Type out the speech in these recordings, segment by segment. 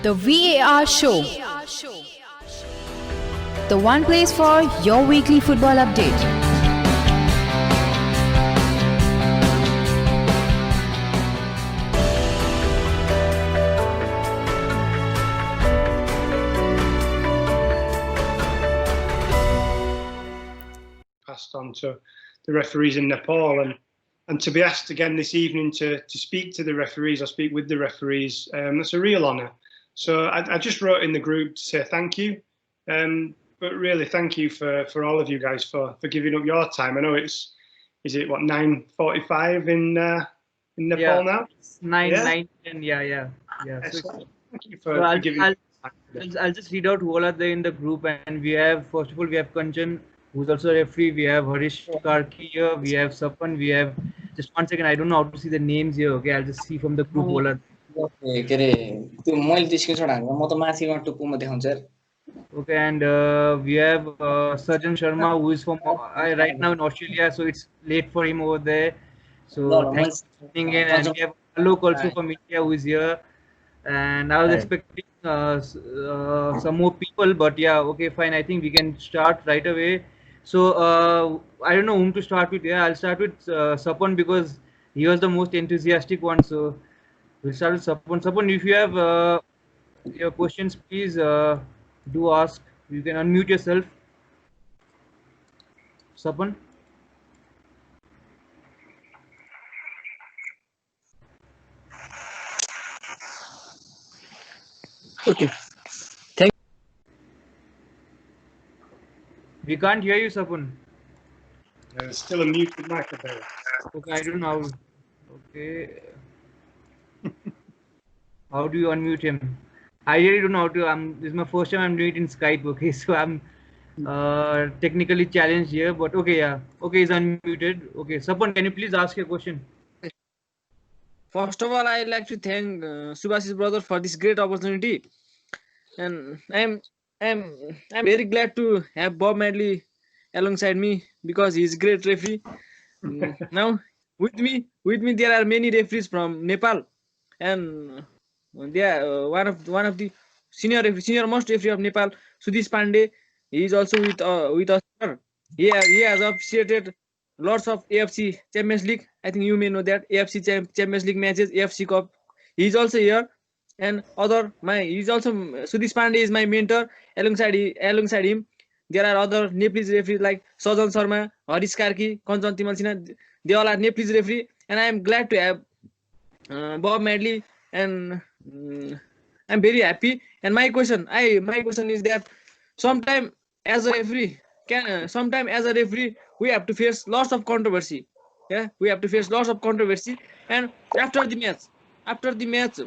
The VAR Show. The one place for your weekly football update. Passed on to the referees in Nepal, and to be asked again this evening to speak to the referees or speak with the referees, that's a real honour. So I just wrote in the group to say thank you, but really thank you for all of you guys for giving up your time. I know is it what 9:45 in Nepal now? 9:10. Yeah. So thank you for giving up time. I'll just read out who all are there in the group, and we have, first of all, we have Kanchan, who's also a referee. We have Harish Karki here. We have Sapan. We have, just one second, I don't know how to see the names here. Okay, I'll just see from the group who all are. Okay, and we have Sarjan Sharma, who is from right now in Australia, so it's late for him over there. So thanks for tuning in. And we have Alok also from India, who is here. And I was expecting some more people, but yeah, okay, fine. I think we can start right away. So I don't know whom to start with. Yeah, I'll start with Sapan because he was the most enthusiastic one. So we'll start with Sapan. Sapan, if you have your questions, please do ask. You can unmute yourself. Sapan. Okay. Thank you. We can't hear you, Sapan. There's still a muted microphone. Okay, I don't know. Okay. How do you unmute him? I really don't know how to. This is my first time I'm doing it in Skype. Okay, so I'm technically challenged here, but okay, yeah. Okay, he's unmuted. Okay, Sapan, can you please ask your question? First of all, I'd like to thank Subhash's brother for this great opportunity, and I'm very glad to have Bob Madley alongside me because he's a great referee. Now with me there are many referees from Nepal, and they are one of the senior most referee of Nepal, Sudhish Pandeyji. He is also with us. He has officiated lots of AFC Champions League. I think you may know that AFC Champions League matches, AFC Cup. He is also here, and he's also Sudhish Pandey is my mentor. Alongside him, there are other Nepalese referees like Sajan Sharma, Harish Karki, Kanchan Timalsina. They all are Nepalese referee, and I am glad to have Bob Madley, and I'm very happy. And my question is that sometime as a referee we have to face lots of controversy. Yeah, we have to face lots of controversy, and after the match,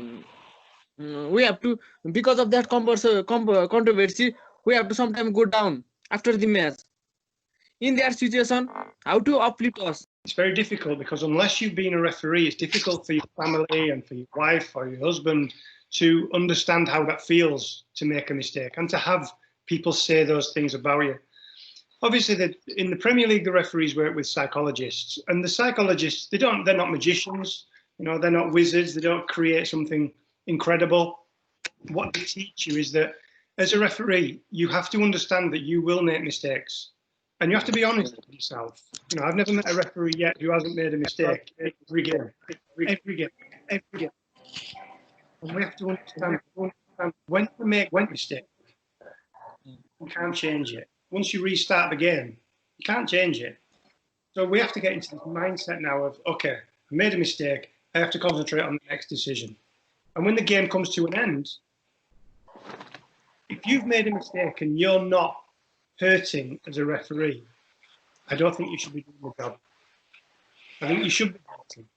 we have to, because of that controversy, we have to sometimes go down after the match. In that situation, how to uplift us? It's very difficult because unless you've been a referee, it's difficult for your family and for your wife or your husband to understand how that feels to make a mistake and to have people say those things about you. Obviously, in the Premier League, the referees work with psychologists, and the psychologists, they're not magicians, they're not wizards, they don't create something incredible. What they teach you is that as a referee, you have to understand that you will make mistakes, and you have to be honest with yourself. I've never met a referee yet who hasn't made a mistake every game. And we have to understand when you make one mistake, you can't change it. Once you restart the game, you can't change it. So we have to get into this mindset now of, okay, I made a mistake, I have to concentrate on the next decision. And when the game comes to an end, if you've made a mistake and you're not hurting as a referee, I don't think you should be doing the job. I think you should be hurting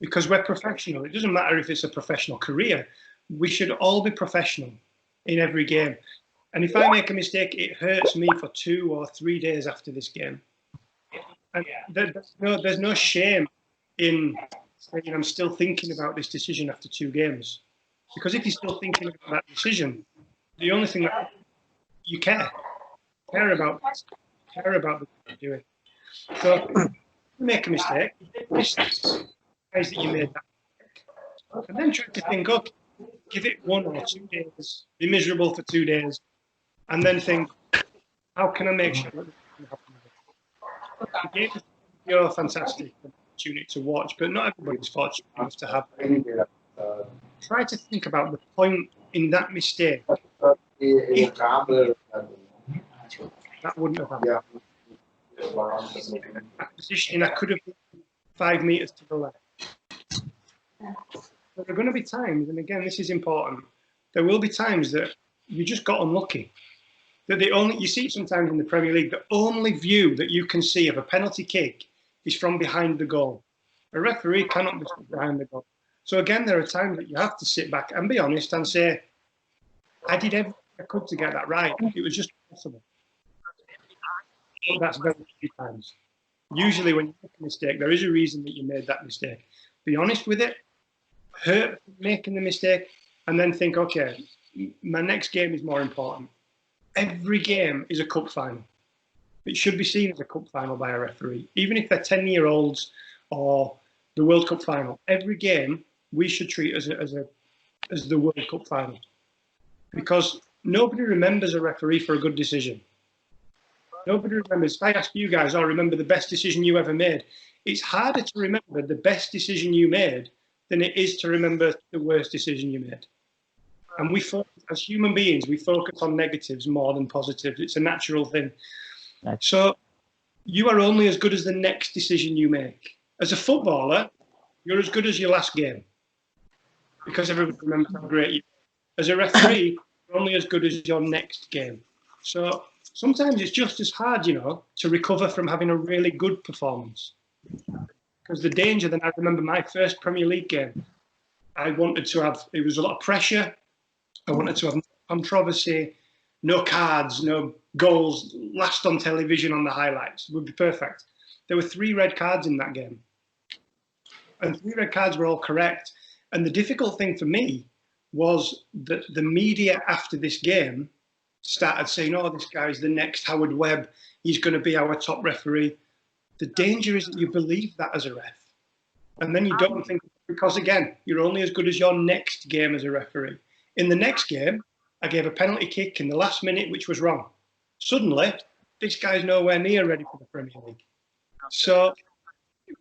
because we're professional. It doesn't matter if it's a professional career. We should all be professional in every game. And if I make a mistake, it hurts me for 2 or 3 days after this game. And there's no shame in saying I'm still thinking about this decision after 2 games. Because if you're still thinking about that decision, the only thing that you care about the you're doing. So if you make a mistake, recognize that you made that mistake, and then try to think, okay, give it 1 or 2 days, be miserable for 2 days, and then think, how can I make sure that this doesn't happen again? The game is pure fantastic opportunity to watch, but not everybody's fortunate enough to have. Try to think about the point in that mistake. If that wouldn't have happened. Positioning, I could have been 5 meters to the left. But there are going to be times, and again, this is important. There will be times that you just got unlucky. That you see it sometimes in the Premier League, the only view that you can see of a penalty kick is from behind the goal. A referee cannot be behind the goal. So again, there are times that you have to sit back and be honest and say, I did everything I could to get that right. It was just impossible. But that's very few times. Usually when you make a mistake, there is a reason that you made that mistake. Be honest with it, hurt making the mistake, and then think, okay, my next game is more important. Every game is a cup final. It should be seen as a cup final by a referee. Even if they're 10-year-olds or the World Cup final, every game we should treat as the World Cup final. Because nobody remembers a referee for a good decision. Nobody remembers. If I ask you guys, remember the best decision you ever made, it's harder to remember the best decision you made than it is to remember the worst decision you made. And we focus, as human beings, we focus on negatives more than positives. It's a natural thing. So you are only as good as the next decision you make. As a footballer, you're as good as your last game because everybody remembers how great you are. As a referee, you're only as good as your next game. So sometimes it's just as hard, to recover from having a really good performance. Because the danger, then I remember my first Premier League game, I wanted to have, it was a lot of pressure. I wanted to have no controversy, no cards, no goals, last on television on the highlights. It would be perfect. There were 3 red cards in that game. And 3 red cards were all correct. And the difficult thing for me was that the media after this game started saying, this guy is the next Howard Webb. He's going to be our top referee. The danger is that you believe that as a ref. And then you don't think, because again, you're only as good as your next game as a referee. In the next game, I gave a penalty kick in the last minute, which was wrong. Suddenly, this guy's nowhere near ready for the Premier League. So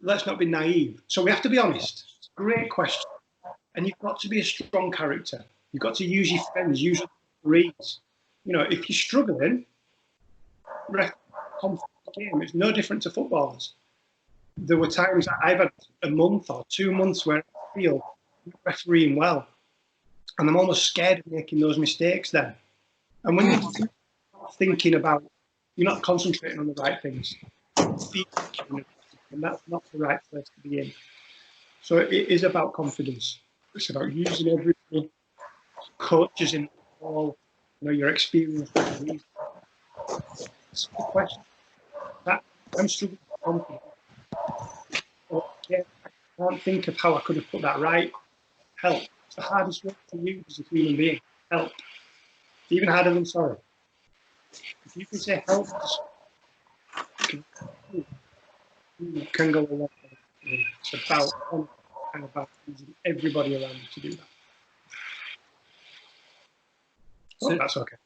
let's not be naive. So we have to be honest. It's a great question. And you've got to be a strong character. You've got to use your friends, use your reads. If you're struggling, confidence game. It's no different to footballers. There were times that I've had a month or 2 months where I feel refereeing well. And I'm almost scared of making those mistakes then. And when you're thinking about, you're not concentrating on the right things. And that's not the right place to be in. So it is about confidence. It's about using everything. Coaches in all, your experience. It's the question. I'm struggling with confidence. Okay, I can't think of how I could have put that right. Help. It's the hardest word to use as a human being. Help. It's even harder than sorry. If you can say help, you can go a long way. It's about using everybody around you to do that. That's okay.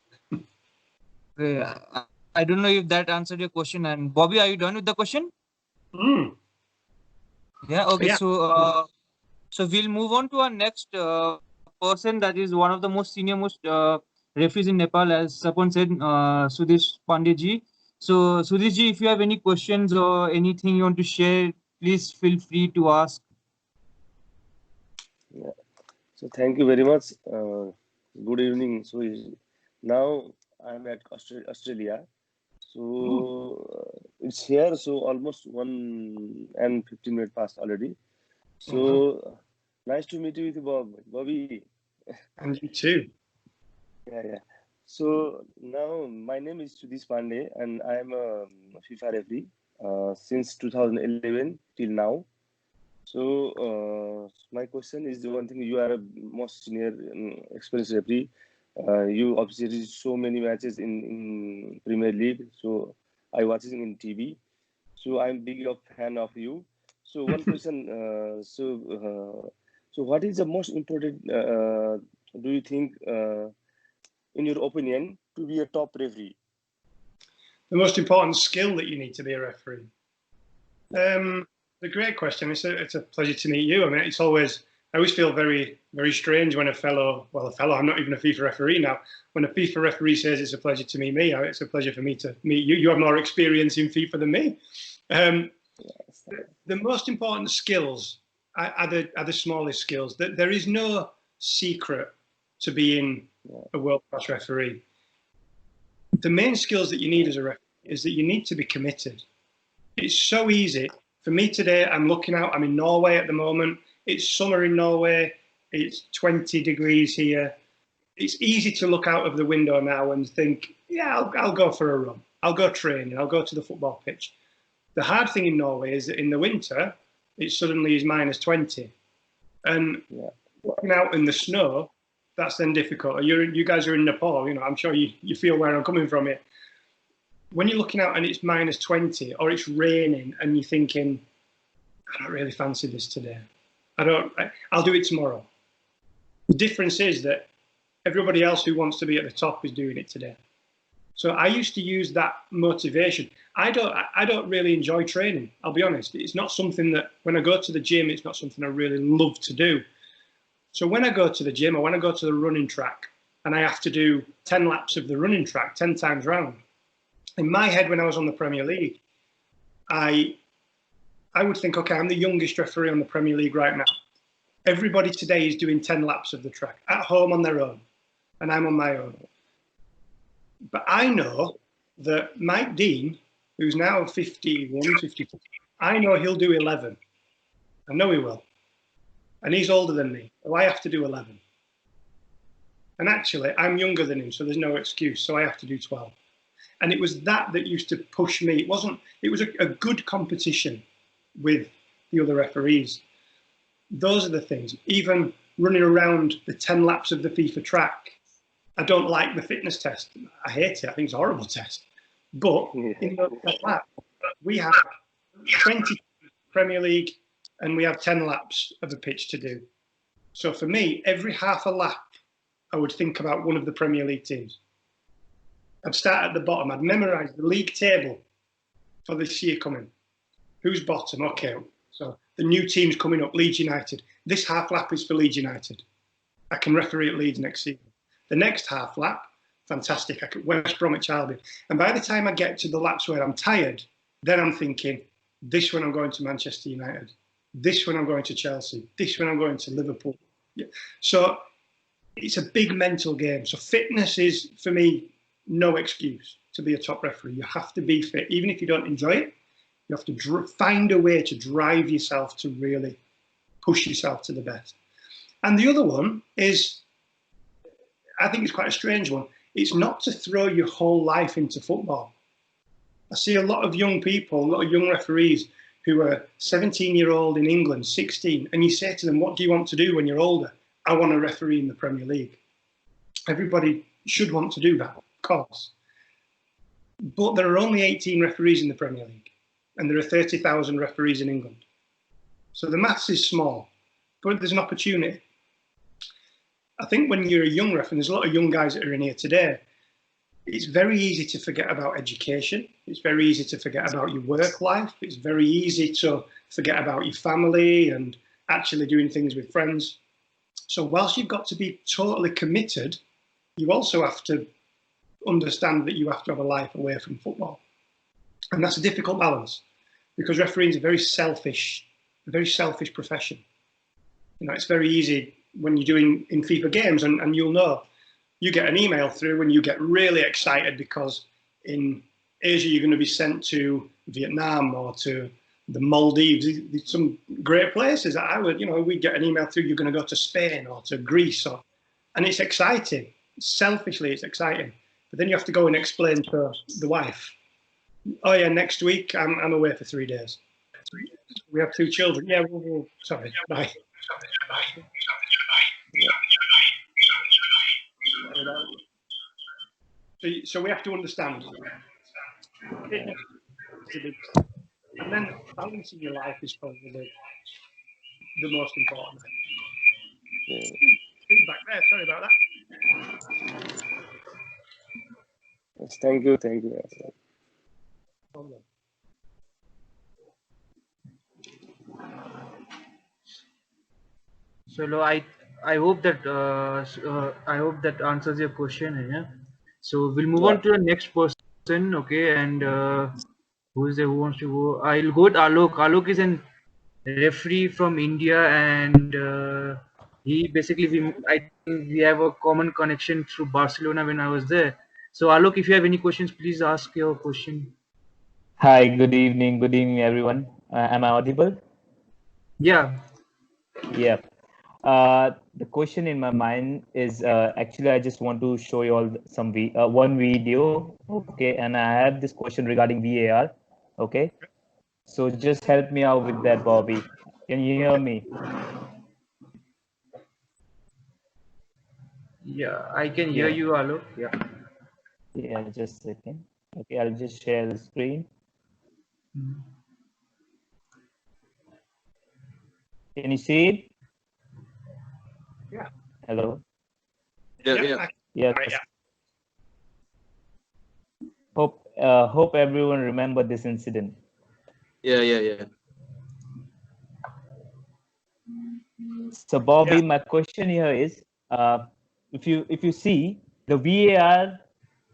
I don't know if that answered your question. And Bobby, are you done with the question? Yeah. Okay. Yeah. So we'll move on to our next person. That is one of the most senior referees in Nepal, as Sapon said, Sudhish Pandeyji. So Sudhishji, if you have any questions or anything you want to share, please feel free to ask. Yeah. So thank you very much. Good evening. So now I'm at Australia. So it's here. So almost 1 and 15 minutes passed already. So nice to meet you with you, Bobby. And you too. Yeah. So now my name is Sudhish Pandey and I am a FIFA referee since 2011 till now. So my question is the one thing: you are a most senior experienced referee. You obviously so many matches in Premier League. So I watching in TV. So I'm big of fan of you. So one question. So what is the most important do you think, in your opinion, to be a top referee? The most important skill that you need to be a referee. A great question. It's a pleasure to meet you. I mean, I always feel very, very strange when I'm not even a FIFA referee now. When a FIFA referee says it's a pleasure to meet me, it's a pleasure for me to meet you. You have more experience in FIFA than me. The most important skills are the smallest skills. There is no secret to being a world-class referee. The main skills that you need as a referee is that you need to be committed. It's so easy. For me today, I'm in Norway at the moment. It's summer in Norway. It's 20 degrees here. It's easy to look out of the window now and think, yeah, I'll go for a run. I'll go training. I'll go to the football pitch. The hard thing in Norway is that in the winter, it suddenly is minus 20. And walking out in the snow, that's then difficult. You guys are in Nepal, I'm sure you feel where I'm coming from here. When you're looking out and it's minus 20 or it's raining and you're thinking, I don't really fancy this today. I'll do it tomorrow. The difference is that everybody else who wants to be at the top is doing it today. So I used to use that motivation. I don't really enjoy training, I'll be honest. It's not something that, when I go to the gym, it's not something I really love to do. So when I go to the gym or when I go to the running track and I have to do 10 laps of the running track 10 times round, in my head when I was on the Premier League, I would think, okay, I'm the youngest referee on the Premier League right now. Everybody today is doing 10 laps of the track at home on their own, and I'm on my own. But I know that Mike Dean, who's now 51, 52, I know he'll do 11. I know he will. And he's older than me, so I have to do 11. And actually, I'm younger than him, so there's no excuse, so I have to do 12. And it was that used to push me. It was a good competition with the other referees. Those are the things. Even running around the 10 laps of the FIFA track, I don't like the fitness test. I hate it. I think it's a horrible test. But in those laps, we have 20 Premier League and we have 10 laps of a pitch to do. So for me, every half a lap, I would think about one of the Premier League teams. I'd start at the bottom. I'd memorise the league table for this year coming. Who's bottom? Okay. So the new team's coming up, Leeds United. This half lap is for Leeds United. I can referee at Leeds next season. The next half lap, fantastic. I could West Bromwich Albion. And by the time I get to the laps where I'm tired, then I'm thinking, this when I'm going to Manchester United. This when I'm going to Chelsea. This when I'm going to Liverpool. Yeah. So it's a big mental game. So fitness is, for me, no excuse to be a top referee. You have to be fit. Even if you don't enjoy it, you have to find a way to drive yourself to really push yourself to the best. And the other one is, I think it's quite a strange one. It's not to throw your whole life into football. I see a lot of young people, a lot of young referees who are 17-year-old in England, 16, and you say to them, what do you want to do when you're older? I want to referee in the Premier League. Everybody should want to do that, of course. But there are only 18 referees in the Premier League, and there are 30,000 referees in England. So the maths is small, but there's an opportunity. I think when you're a young referee, and there's a lot of young guys that are in here today, it's very easy to forget about education. It's very easy to forget about your work life. It's very easy to forget about your family and actually doing things with friends. So whilst you've got to be totally committed, you also have to understand that you have to have a life away from football. And that's a difficult balance because refereeing is a very selfish profession. It's very easy when you're doing in FIFA games, and you'll know, you get an email through and you get really excited because in Asia you're going to be sent to Vietnam or to the Maldives, some great places. We get an email through, you're going to go to Spain or to Greece, and it's exciting. Selfishly, it's exciting. But then you have to go and explain to the wife, oh yeah, next week I'm away for 3 days. We have 2 children. Yeah, sorry, bye. So we have to understand. And then balancing your life is probably the most important. feedback there. Sorry about that. Yes, thank you. Thank you. Problem. So I hope that I hope that answers your question. Yeah. So we'll move on to the next person. Okay, and who is there? Who wants to go? I'll go with Alok. Alok is an referee from India, and he basically I think we have a common connection through Barcelona when I was there. So Alok, if you have any questions, please ask your question. Hi, good evening. Good evening, everyone. Am I audible? Yeah. Yeah. The question in my mind is actually I just want to show you all some one video. Okay, and I have this question regarding VAR. Okay, so just help me out with that, Bobby. Can you hear me? Yeah, I can hear Yeah. you, Alok. Yeah. Yeah, just a second. Okay, I'll just share the screen. Can you see it? Yeah. Hello. Yeah. Yes. Right, yeah. Hope everyone remember this incident. Yeah. So Bobby, Yeah. my question here is, if you see, the VAR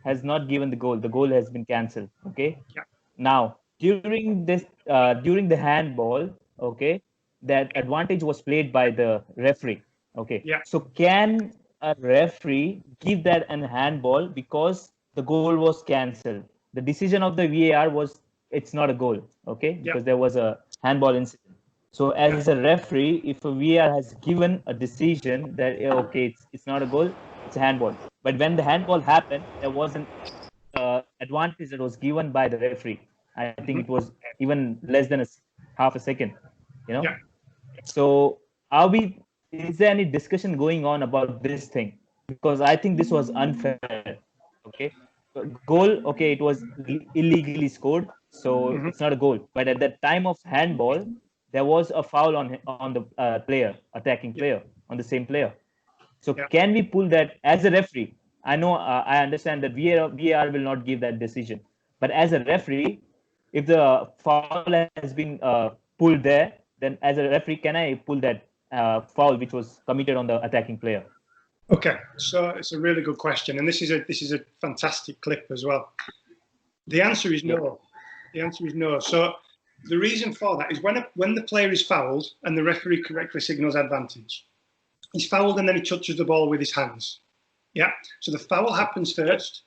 has not given the goal. The goal has been cancelled. Okay. Yeah. Now during the handball, okay, that advantage was played by the referee. Okay. Yeah. So can a referee give that an handball because the goal was cancelled? The decision of the VAR was it's not a goal. Okay, because there was a handball incident. So as a referee, if a VAR has given a decision that okay, it's not a goal, it's a handball. But when the handball happened, there was an advantage that was given by the referee. I think it was even less than half a second. You know. Yeah. So is there any discussion going on about this thing? Because I think this was unfair. Okay. Goal, okay, it was illegally scored, so it's not a goal. But at the time of handball, there was a foul on the attacking player, on the same player. So Yeah. can we pull that as a referee? I know I understand that VAR will not give that decision, but as a referee, if the foul has been pulled there, then as a referee, can I pull that foul which was committed on the attacking player? Okay, so it's a really good question, and this is a fantastic clip as well. The answer is no. The answer is no. So the reason for that is when the player is fouled and the referee correctly signals advantage, he's fouled and then he touches the ball with his hands. Yeah. So the foul happens first,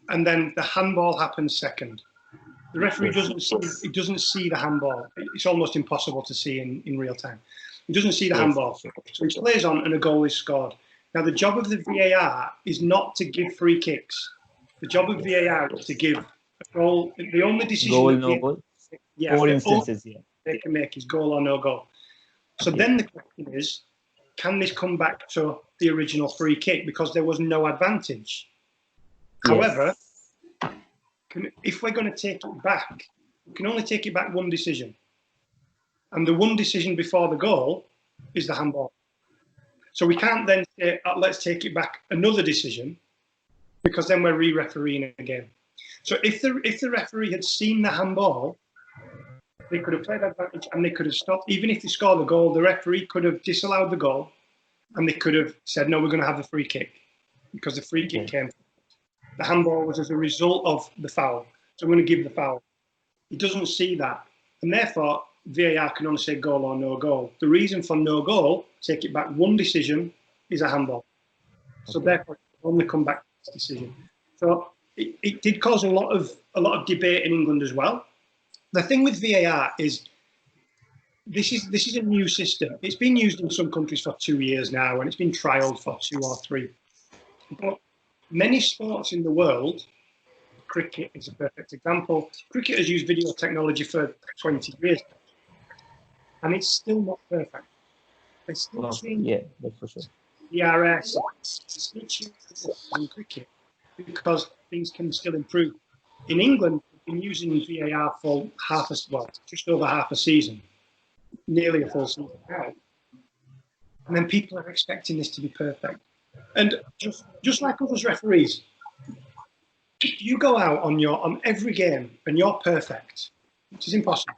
and then the handball happens second. The referee doesn't see the handball. It's almost impossible to see in real time. He doesn't see the handball. So he plays on and a goal is scored. Now, the job of the VAR is not to give free kicks. The job of VAR is to give a goal. The only decision Four instances, they can make is goal or no goal. So then the question is, can this come back to the original free kick because there was no advantage? However, if we're going to take it back, we can only take it back one decision. And the one decision before the goal is the handball. So we can't then say, let's take it back another decision, because then we're re-refereeing again. So if the referee had seen the handball, they could have played advantage and they could have stopped. Even if they scored the goal, the referee could have disallowed the goal and they could have said, no, we're going to have the free kick, because the free kick came. The handball was as a result of the foul. So we're going to give the foul. He doesn't see that. And therefore, VAR can only say goal or no goal. The reason for no goal, take it back one decision, is a handball. So therefore, it only come back to this decision. So it did cause a lot of debate in England as well. The thing with VAR is this is a new system. It's been used in some countries for 2 years now, and it's been trialled for 2 or 3. But many sports in the world, cricket is a perfect example. Cricket has used video technology for 20 years, and it's still not perfect. They still change that's for sure. DRS, still change in cricket because things can still improve. In England, we've been using VAR for just over half a season, nearly a full season now. and then people are expecting this to be perfect. And just like us as referees, if you go out on every game and you're perfect, which is impossible,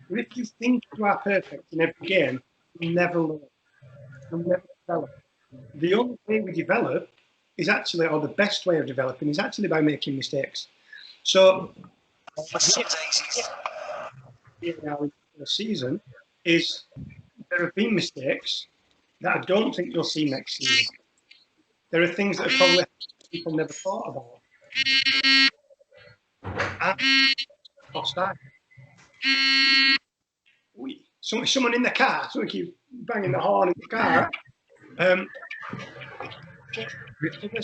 but if you think you are perfect in every game, you'll never learn. You'll never develop. The only way we develop is actually, or the best way of developing is actually by making mistakes. So now in the season is there have been mistakes that I don't think you'll see next season. There are things that are probably people never thought about. And offside. Someone in the car. Someone keeps banging the horn in the car.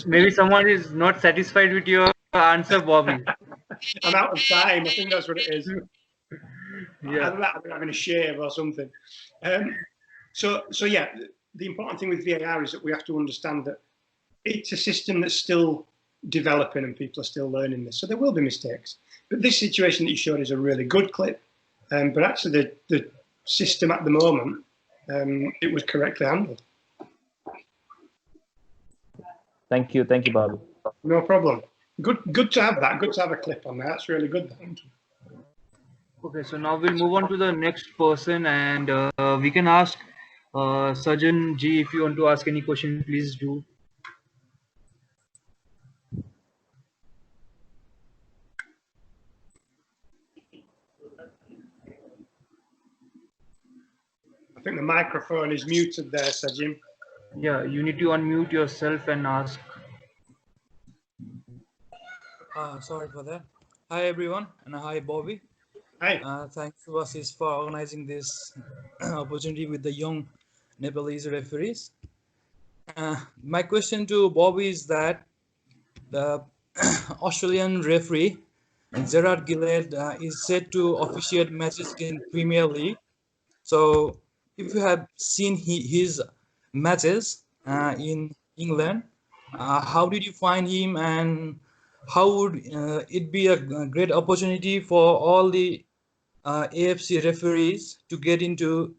Maybe someone is not satisfied with your answer, Bobby. I'm out of time. I think that's what it is. Yeah. I'm having a shave or something. So yeah, the important thing with VAR is that we have to understand that it's a system that's still developing and people are still learning this. So there will be mistakes. But this situation that you showed is a really good clip. But actually the system at the moment, it was correctly handled. Thank you, Bobby. No problem. Good to have that. Good to have a clip on that. That's really good. Okay, so now we'll move on to the next person, and we can ask Sajan Ji, if you want to ask any question, please do. I think the microphone is muted there, Sajim. Yeah, you need to unmute yourself and ask. Sorry for that. Hi everyone, and hi Bobby. Hi. Thanks Sudhish for organizing this opportunity with the young Nepalese referees. My question to Bobby is that the Australian referee Gerard Gillett is set to officiate matches in Premier League. So if you have seen his matches in England, how did you find him, and how would it be a great opportunity for all the AFC referees to get into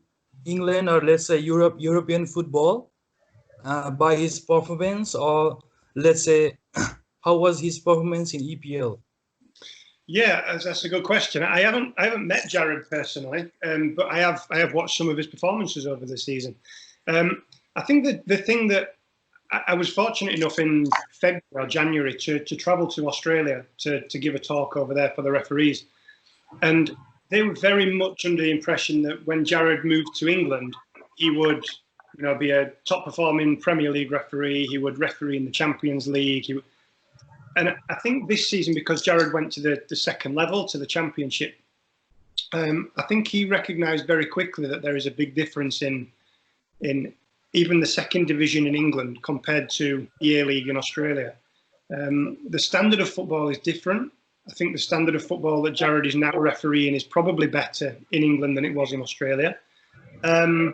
England, or let's say European football by his performance, or let's say how was his performance in EPL? Yeah, that's a good question. I haven't met Jared personally, but I have watched some of his performances over the season. I think that the thing that I was fortunate enough in February or January to travel to Australia to give a talk over there for the referees, and they were very much under the impression that when Jared moved to England, he would, be a top performing Premier League referee. He would referee in the Champions League. And I think this season, because Jared went to the second level, to the Championship, I think he recognised very quickly that there is a big difference in even the second division in England compared to the A-League in Australia. The standard of football is different. I think the standard of football that Jared is now refereeing is probably better in England than it was in Australia. I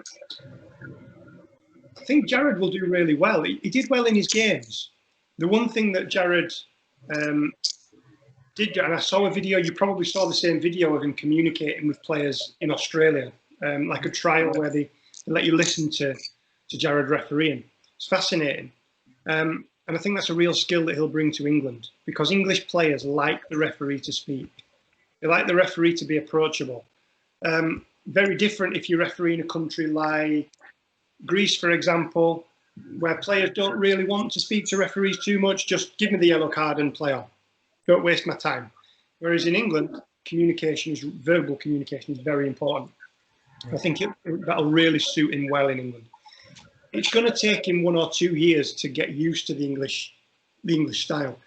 think Jared will do really well. He did well in his games. The one thing that Jared did, and I saw a video, you probably saw the same video of him communicating with players in Australia, like a trial where they let you listen to Jared refereeing. It's fascinating. And I think that's a real skill that he'll bring to England, because English players like the referee to speak. They like the referee to be approachable. Very different if you referee in a country like Greece, for example, where players don't really want to speak to referees too much. Just give me the yellow card and play on. Don't waste my time. Whereas in England, verbal communication is very important. I think that'll really suit him well in England. It's going to take him 1 or 2 years to get used to the English style.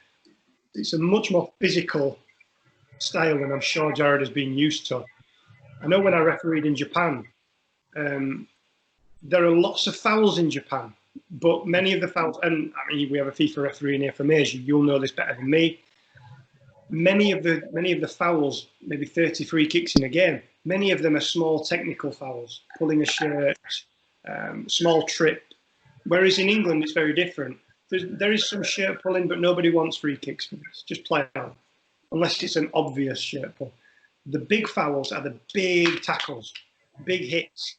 It's a much more physical style than I'm sure Jared has been used to. I know when I refereed in Japan, there are lots of fouls in Japan, but many of the fouls, and I mean, we have a FIFA referee in here from Asia, you'll know this better than me. Many of the fouls, maybe 30 free kicks in a game, many of them are small technical fouls, pulling a shirt, small trip. Whereas in England, it's very different. There is some shirt pulling, but nobody wants free kicks for this. Just play on, unless it's an obvious shirt pull. The big fouls are the big tackles, big hits.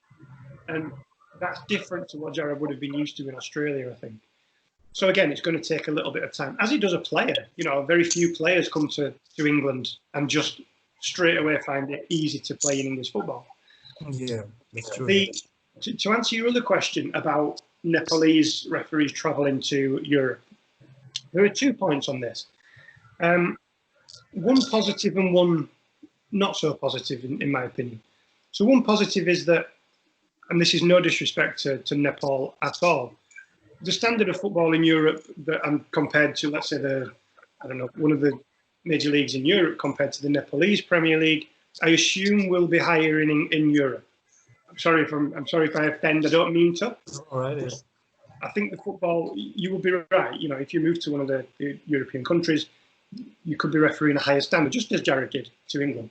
And That's different to what Jared would have been used to in Australia, I think. So again, it's going to take a little bit of time, as it does a player. You know, very few players come to England and just straight away find it easy to play in English football. Yeah, that's true. To answer your other question about Nepalese referees travelling to Europe, there are 2 points on this. One positive and one not so positive, in my opinion. So one positive is that, and this is no disrespect to Nepal at all, the standard of football in Europe compared to, let's say, one of the major leagues in Europe compared to the Nepalese Premier League, I assume will be higher in Europe. I'm sorry if I offend. I don't mean to. All right. Yeah. I think the football, you will be right. You know, if you move to one of the European countries, you could be refereeing a higher standard, just as Jared did to England.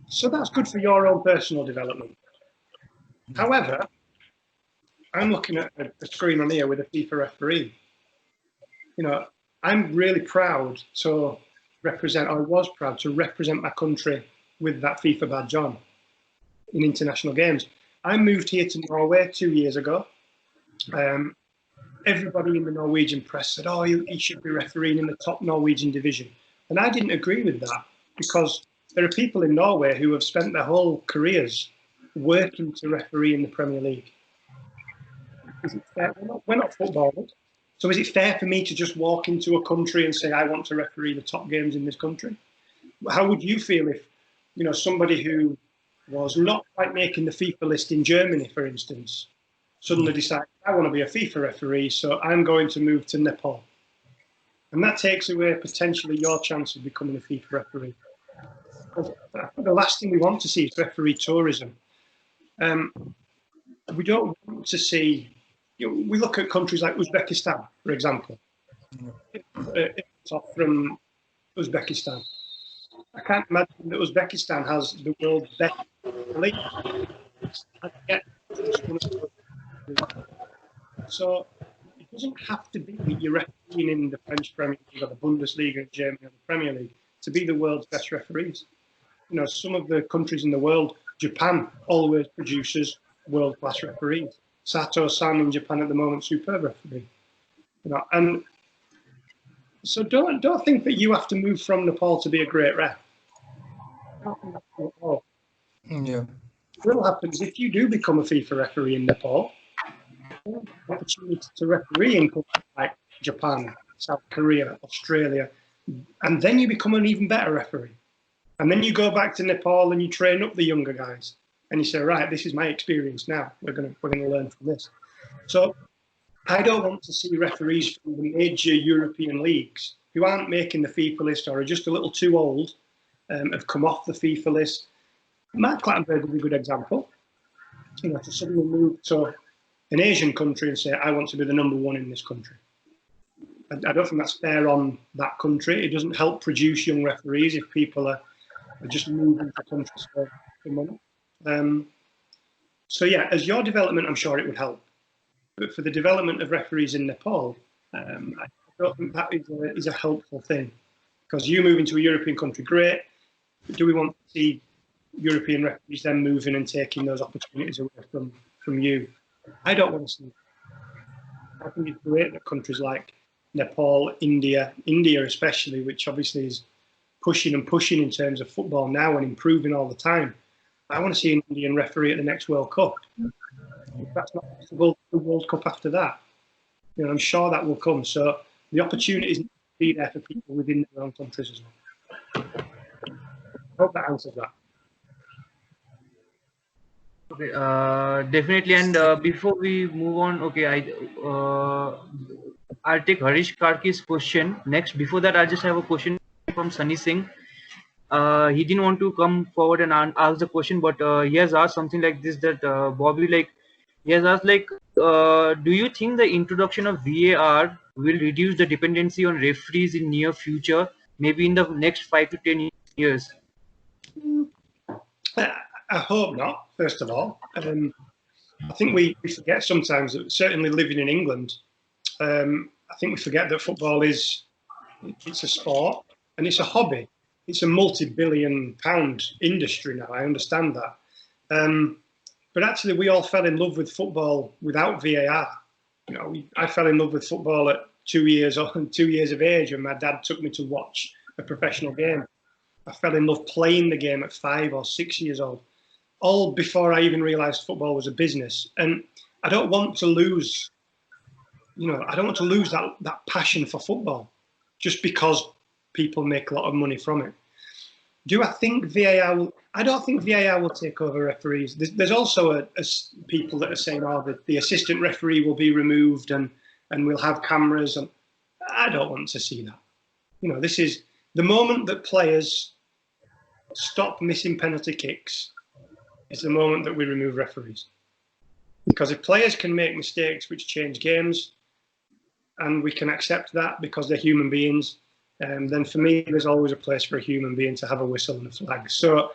So that's good for your own personal development. However, I'm looking at a screen on here with a FIFA referee. You know, I'm really proud to represent, or I was proud to represent my country with that FIFA badge on in international games. I moved here to Norway 2 years ago. Everybody in the Norwegian press said, oh, he should be refereeing in the top Norwegian division. And I didn't agree with that, because there are people in Norway who have spent their whole careers working to referee in the Premier League. Is it fair? We're not footballers. So is it fair for me to just walk into a country and say, I want to referee the top games in this country? How would you feel if, you know, somebody who was not quite making the FIFA list in Germany, for instance, suddenly decided, I want to be a FIFA referee, so I'm going to move to Nepal? And that takes away potentially your chance of becoming a FIFA referee. The last thing we want to see is referee tourism. We don't want to see, you know, we look at countries like Uzbekistan, for example. It's off from Uzbekistan. I can't imagine that Uzbekistan has the world's best league. So it doesn't have to be that you're refereeing in the French Premier League or the Bundesliga in Germany or the Premier League to be the world's best referees. You know, some of the countries in the world, Japan always produces world-class referees. Sato-san in Japan at the moment, superb referee. You know, and so don't think that you have to move from Nepal to be a great ref. Yeah. What will happen is if you do become a FIFA referee in Nepal, you have the opportunity to referee in countries like Japan, South Korea, Australia, and then you become an even better referee. And then you go back to Nepal and you train up the younger guys, and you say, right, this is my experience now. We're going to learn from this. So I don't want to see referees from the major European leagues who aren't making the FIFA list or are just a little too old, have come off the FIFA list. Matt Clattenburg is a good example. You know, to suddenly move to an Asian country and say, I want to be the number one in this country. I don't think that's fair on that country. It doesn't help produce young referees if people are just moving to countries for money. So yeah, as your development, I'm sure it would help. But for the development of referees in Nepal, I don't think that is a helpful thing. Because you move into a European country, great. But do we want to see European referees then moving and taking those opportunities away from you? I don't want to see that. I think it's great that countries like Nepal, India especially, which obviously is pushing in terms of football now and improving all the time. I want to see an Indian referee at the next World Cup. If that's not possible, the World Cup after that. You know, I'm sure that will come. So the opportunities need to be there for people within their own countries as well. I hope that answers that. Okay, definitely. And before we move on, okay, I'll take Harish Karki's question next. Before that, I just have a question from Sunny Singh. He didn't want to come forward and ask the question, but he has asked something like this, that Bobby, like, he has asked, like, do you think the introduction of VAR will reduce the dependency on referees in near future, maybe in the next 5 to 10 years? I hope not, first of all. I think we forget sometimes that, certainly living in England, I think we forget that football it's a sport and it's a hobby. It's a multi-billion-pound industry now. I understand that. But actually, we all fell in love with football without VAR. You know, I fell in love with football at 2 years old, 2 years of age, and my dad took me to watch a professional game. I fell in love playing the game at 5 or 6 years old, all before I even realised football was a business. And I don't want to lose, you know, I don't want to lose that passion for football just because people make a lot of money from it. Do I think VAR will? I don't think VAR will take over referees. There's also people that are saying, oh, the assistant referee will be removed and we'll have cameras. And I don't want to see that. You know, this is the moment that players stop missing penalty kicks is the moment that we remove referees. Because if players can make mistakes which change games, and we can accept that because they're human beings, then for me, there's always a place for a human being to have a whistle and a flag. So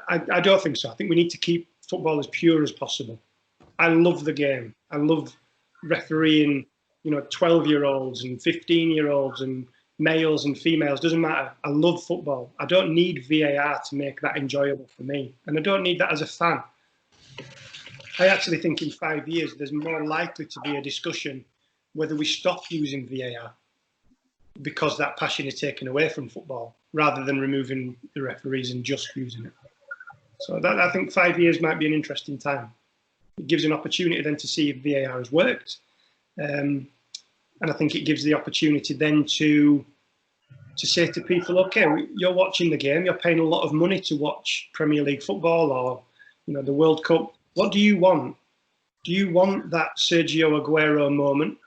I don't think so. I think we need to keep football as pure as possible. I love the game. I love refereeing, you know, 12-year-olds and 15-year-olds and males and females. Doesn't matter. I love football. I don't need VAR to make that enjoyable for me. And I don't need that as a fan. I actually think in 5 years, there's more likely to be a discussion whether we stop using VAR because that passion is taken away from football rather than removing the referees and just using it. So that, I think 5 years might be an interesting time. It gives an opportunity then to see if VAR has worked. And I think it gives the opportunity then to say to people, okay, you're watching the game, you're paying a lot of money to watch Premier League football or, you know, the World Cup. What do you want? Do you want that Sergio Aguero moment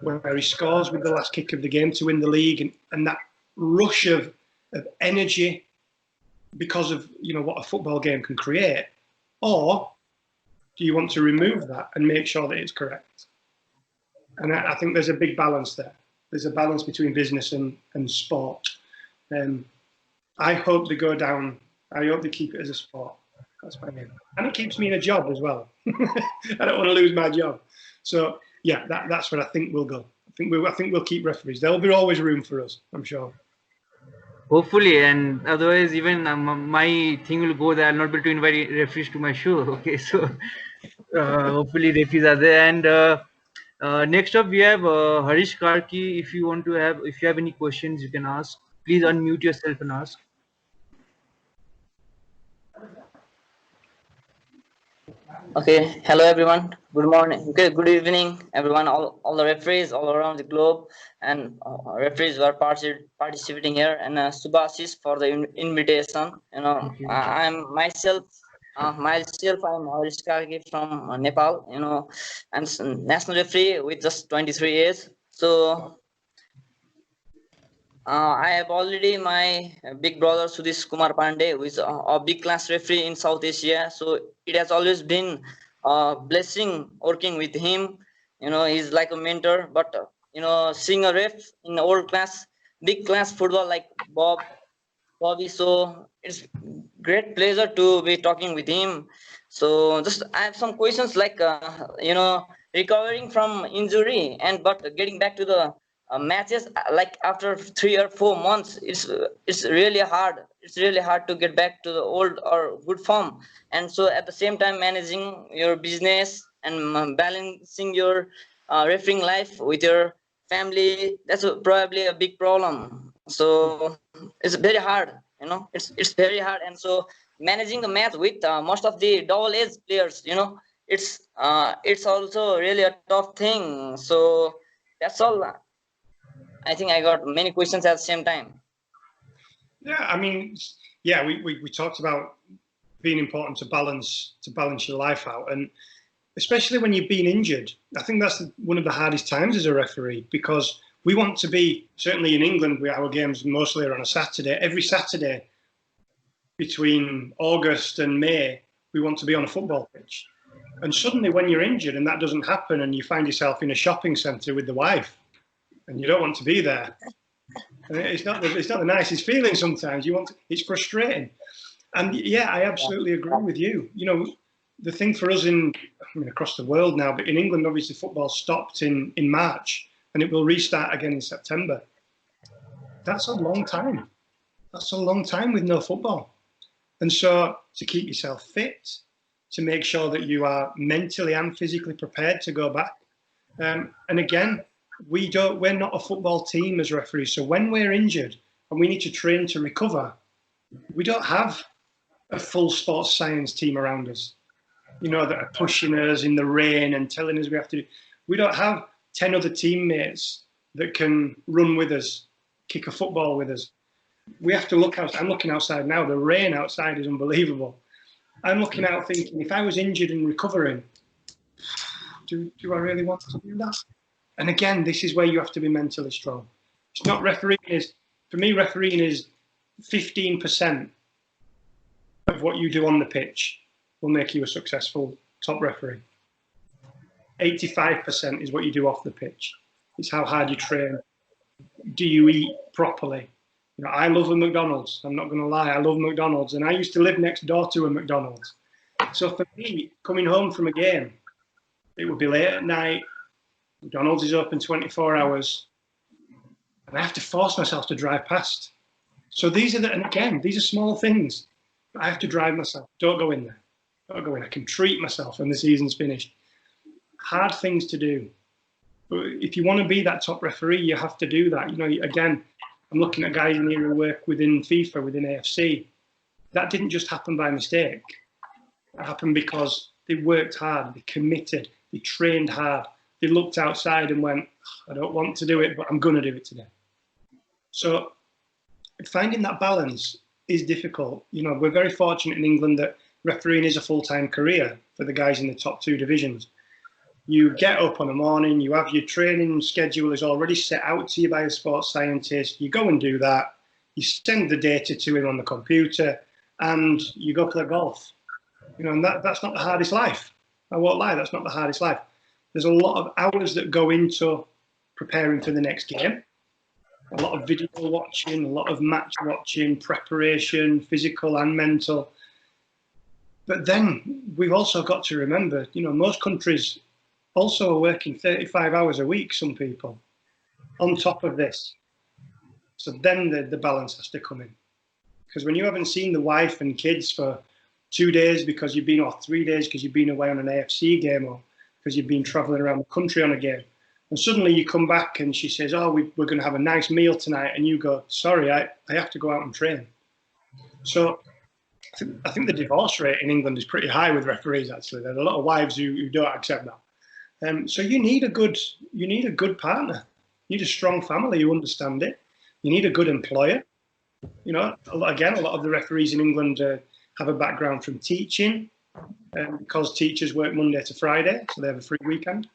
where he scores with the last kick of the game to win the league and that rush of energy because of, you know, what a football game can create? Or do you want to remove that and make sure that it's correct? And I think there's a big balance there. There's a balance between business and sport. I hope they go down. I hope they keep it as a sport. That's my aim. And it keeps me in a job as well. I don't want to lose my job. So yeah, that's what I think will go. I think we'll keep referees. There'll be always room for us, I'm sure. Hopefully, and otherwise even my thing will go that I'll not be able to invite referees to my show. Okay, so hopefully referees are there. And next up we have Harish Karki. If you have any questions, you can ask. Please unmute yourself and ask. Okay, hello everyone. Good morning. Okay, good evening, everyone. All the referees all around the globe and referees who are participating here. And Subhasis for the invitation. You know, I'm myself. I'm Harish Karki from Nepal. You know, I'm national referee with just 23 years. So I have already my big brother Sudhish Pandeyji, who is a big class referee in South Asia. So it has always been a blessing working with him. You know, he's like a mentor. But you know, seeing a ref in world class, big class football like Bobby, so it's great pleasure to be talking with him. So just I have some questions like you know, recovering from injury but getting back to the matches, like after 3 or 4 months, it's really hard. It's really hard to get back to the old or good form. And so at the same time, managing your business and balancing your refereeing life with your family, that's probably a big problem. So it's very hard, you know, it's very hard. And so managing the match with most of the double-edged players, you know, it's also really a tough thing. So that's all. I think I got many questions at the same time. Yeah, I mean, yeah, we talked about being important to balance your life out, and especially when you've been injured. I think that's one of the hardest times as a referee, because we want to be, certainly in England, our games mostly are on a Saturday. Every Saturday between August and May, we want to be on a football pitch. And suddenly when you're injured and that doesn't happen and you find yourself in a shopping centre with the wife, and you don't want to be there. And it's not the nicest feeling sometimes. It's frustrating. And yeah, I absolutely agree with you. You know, the thing for us across the world now, but in England, obviously football stopped in March and it will restart again in September. That's a long time. That's a long time with no football. And so to keep yourself fit, to make sure that you are mentally and physically prepared to go back. And again, we're not a football team as referees. So when we're injured and we need to train to recover, we don't have a full sports science team around us, you know, that are pushing us in the rain and telling us we have to do. We don't have 10 other teammates that can run with us, kick a football with us. We have to look out. I'm looking outside now. The rain outside is unbelievable. I'm looking out thinking, if I was injured and recovering, do I really want to do that? And again, this is where you have to be mentally strong. It's not refereeing for me, refereeing is 15% of what you do on the pitch will make you a successful top referee. 85% is what you do off the pitch. It's how hard you train. Do you eat properly? You know, I love a McDonald's. I'm not going to lie. I love McDonald's. And I used to live next door to a McDonald's. So for me, coming home from a game, it would be late at night. McDonald's is open 24 hours. And I have to force myself to drive past. So these are and again, these are small things. I have to drive myself. Don't go in there. Don't go in. I can treat myself when the season's finished. Hard things to do. But if you want to be that top referee, you have to do that. You know, again, I'm looking at guys in here who work within FIFA, within AFC. That didn't just happen by mistake. It happened because they worked hard, they committed, they trained hard. They looked outside and went, I don't want to do it, but I'm going to do it today. So finding that balance is difficult. You know, we're very fortunate in England that refereeing is a full-time career for the guys in the top two divisions. You get up on a morning, you have your training schedule is already set out to you by a sports scientist. You go and do that. You send the data to him on the computer and you go play golf. You know, and that's not the hardest life. I won't lie, that's not the hardest life. There's a lot of hours that go into preparing for the next game. A lot of video watching, a lot of match watching, preparation, physical and mental. But then we've also got to remember, you know, most countries also are working 35 hours a week, some people, on top of this. So then the balance has to come in. Because when you haven't seen the wife and kids for 2 days because you've been, or 3 days because you've been away on an AFC game, or because you've been travelling around the country on a game, and suddenly you come back and she says, oh, we're going to have a nice meal tonight, and you go, sorry, I have to go out and train. So I think the divorce rate in England is pretty high with referees, actually. There's a lot of wives who don't accept that. So you need a good partner. You need a strong family who understand it. You need a good employer. You know, a lot of the referees in England have a background from teaching, because teachers work Monday to Friday, so they have a free weekend.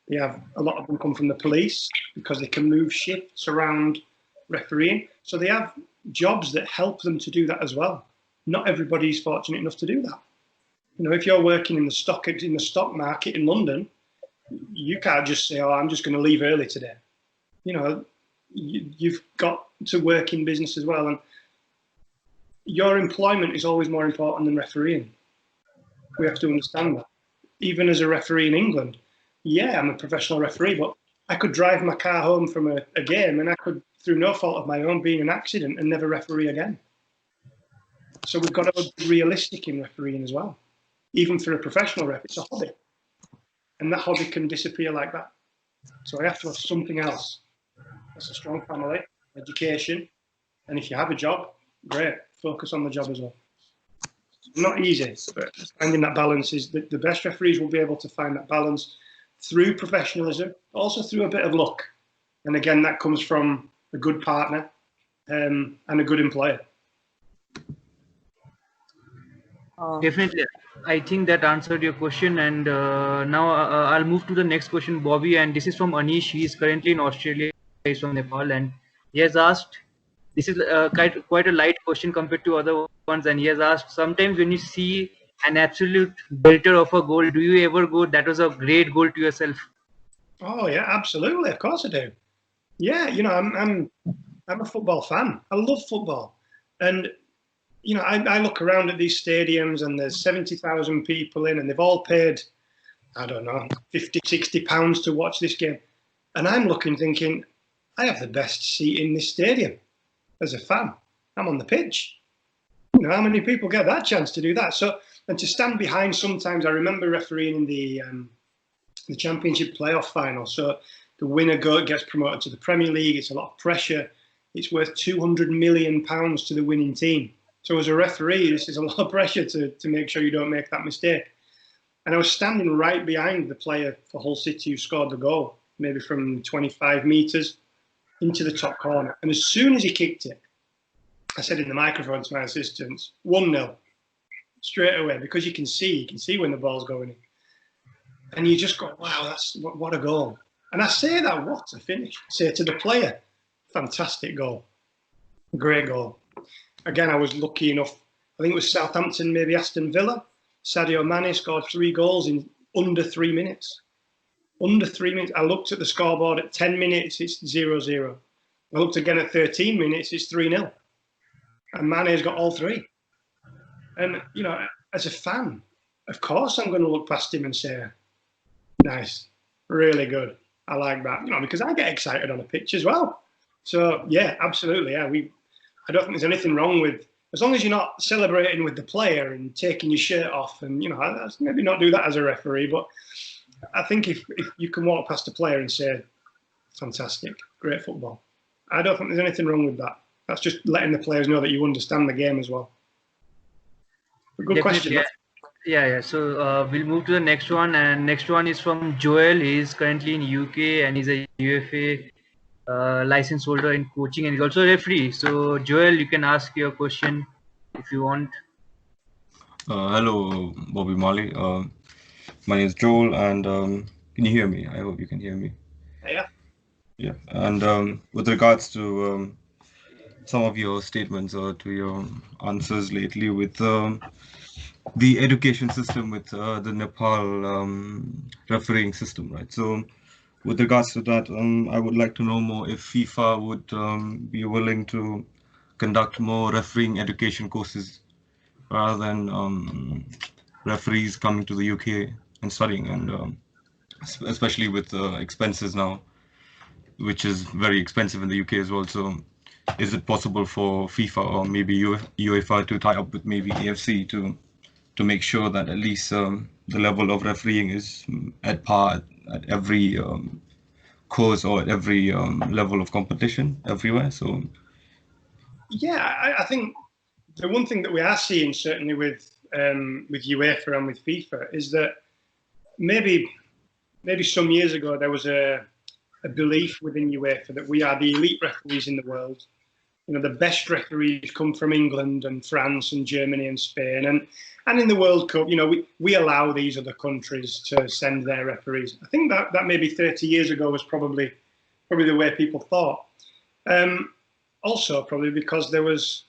They have a lot of them come from the police because they can move shifts around refereeing. So they have jobs that help them to do that as well. Not everybody's fortunate enough to do that. You know, if you're working in the stock market in London, you can't just say, oh, I'm just going to leave early today. You know, you've got to work in business as well. And your employment is always more important than refereeing. We have to understand that. Even as a referee in England, yeah, I'm a professional referee, but I could drive my car home from a game and I could, through no fault of my own, be in an accident and never referee again. So we've got to be realistic in refereeing as well. Even for a professional ref, it's a hobby. And that hobby can disappear like that. So I have to have something else. That's a strong family, education, and if you have a job, great, focus on the job as well. Not easy, but finding that balance is the best referees will be able to find that balance through professionalism, also through a bit of luck. And again, that comes from a good partner and a good employer. Definitely. I think that answered your question. And now I'll move to the next question, Bobby. And this is from Anish. He is currently in Australia. He's from Nepal. And he has asked, this is quite a light question compared to other ones. And he has asked, sometimes when you see an absolute belter of a goal, do you ever go, that was a great goal to yourself? Oh, yeah, absolutely. Of course I do. Yeah, you know, I'm a football fan. I love football. And you know, I look around at these stadiums and there's 70,000 people in and they've all paid, I don't know, 50, 60 pounds to watch this game. And I'm looking thinking, I have the best seat in this stadium as a fan. I'm on the pitch. You know, how many people get that chance to do that? So And to stand behind sometimes, I remember refereeing in the Championship playoff final. So the winner gets promoted to the Premier League. It's a lot of pressure. It's worth £200 million to the winning team. So as a referee, this is a lot of pressure to make sure you don't make that mistake. And I was standing right behind the player for Hull City who scored the goal, maybe from 25 metres into the top corner. And as soon as he kicked it, I said in the microphone to my assistants, 1-0, straight away, because you can see when the ball's going in. And you just go, wow, what a goal. And I say that, what a finish. I say to the player, fantastic goal. Great goal. Again, I was lucky enough, I think it was Southampton, maybe Aston Villa. Sadio Mane scored 3 goals in under 3 minutes. Under 3 minutes. I looked at the scoreboard at 10 minutes, it's 0-0. I looked again at 13 minutes, it's 3-0. And Mane's got all 3. And, you know, as a fan, of course I'm going to look past him and say, nice, really good. I like that, you know, because I get excited on a pitch as well. So, yeah, absolutely. Yeah, I don't think there's anything wrong with, as long as you're not celebrating with the player and taking your shirt off and, you know, maybe not do that as a referee. But I think if you can walk past a player and say, fantastic, great football, I don't think there's anything wrong with that. That's just letting the players know that you understand the game as well. But good question. Yeah. So we'll move to the next one, and next one is from Joel. He's currently in UK and he's a UFA license holder in coaching, and he's also a referee. So Joel, you can ask your question if you want. Hello, Bobby Marley. My name is Joel, and can you hear me? I hope you can hear me. Yeah. Yeah, and with regards to some of your statements or to your answers lately with the education system with the Nepal refereeing system, right? So with regards to that, I would like to know more if FIFA would be willing to conduct more refereeing education courses rather than referees coming to the UK and studying, and especially with expenses now, which is very expensive in the UK as well. So is it possible for FIFA or maybe UEFA to tie up with maybe AFC to make sure that at least the level of refereeing is at par at every course or at every level of competition everywhere? So yeah, I think the one thing that we are seeing certainly with UEFA and with FIFA is that maybe some years ago there was a belief within UEFA that we are the elite referees in the world. You know, the best referees come from England and France and Germany and Spain, and in the World Cup, you know, we allow these other countries to send their referees. I think that maybe 30 years ago was probably the way people thought. Also, probably because there was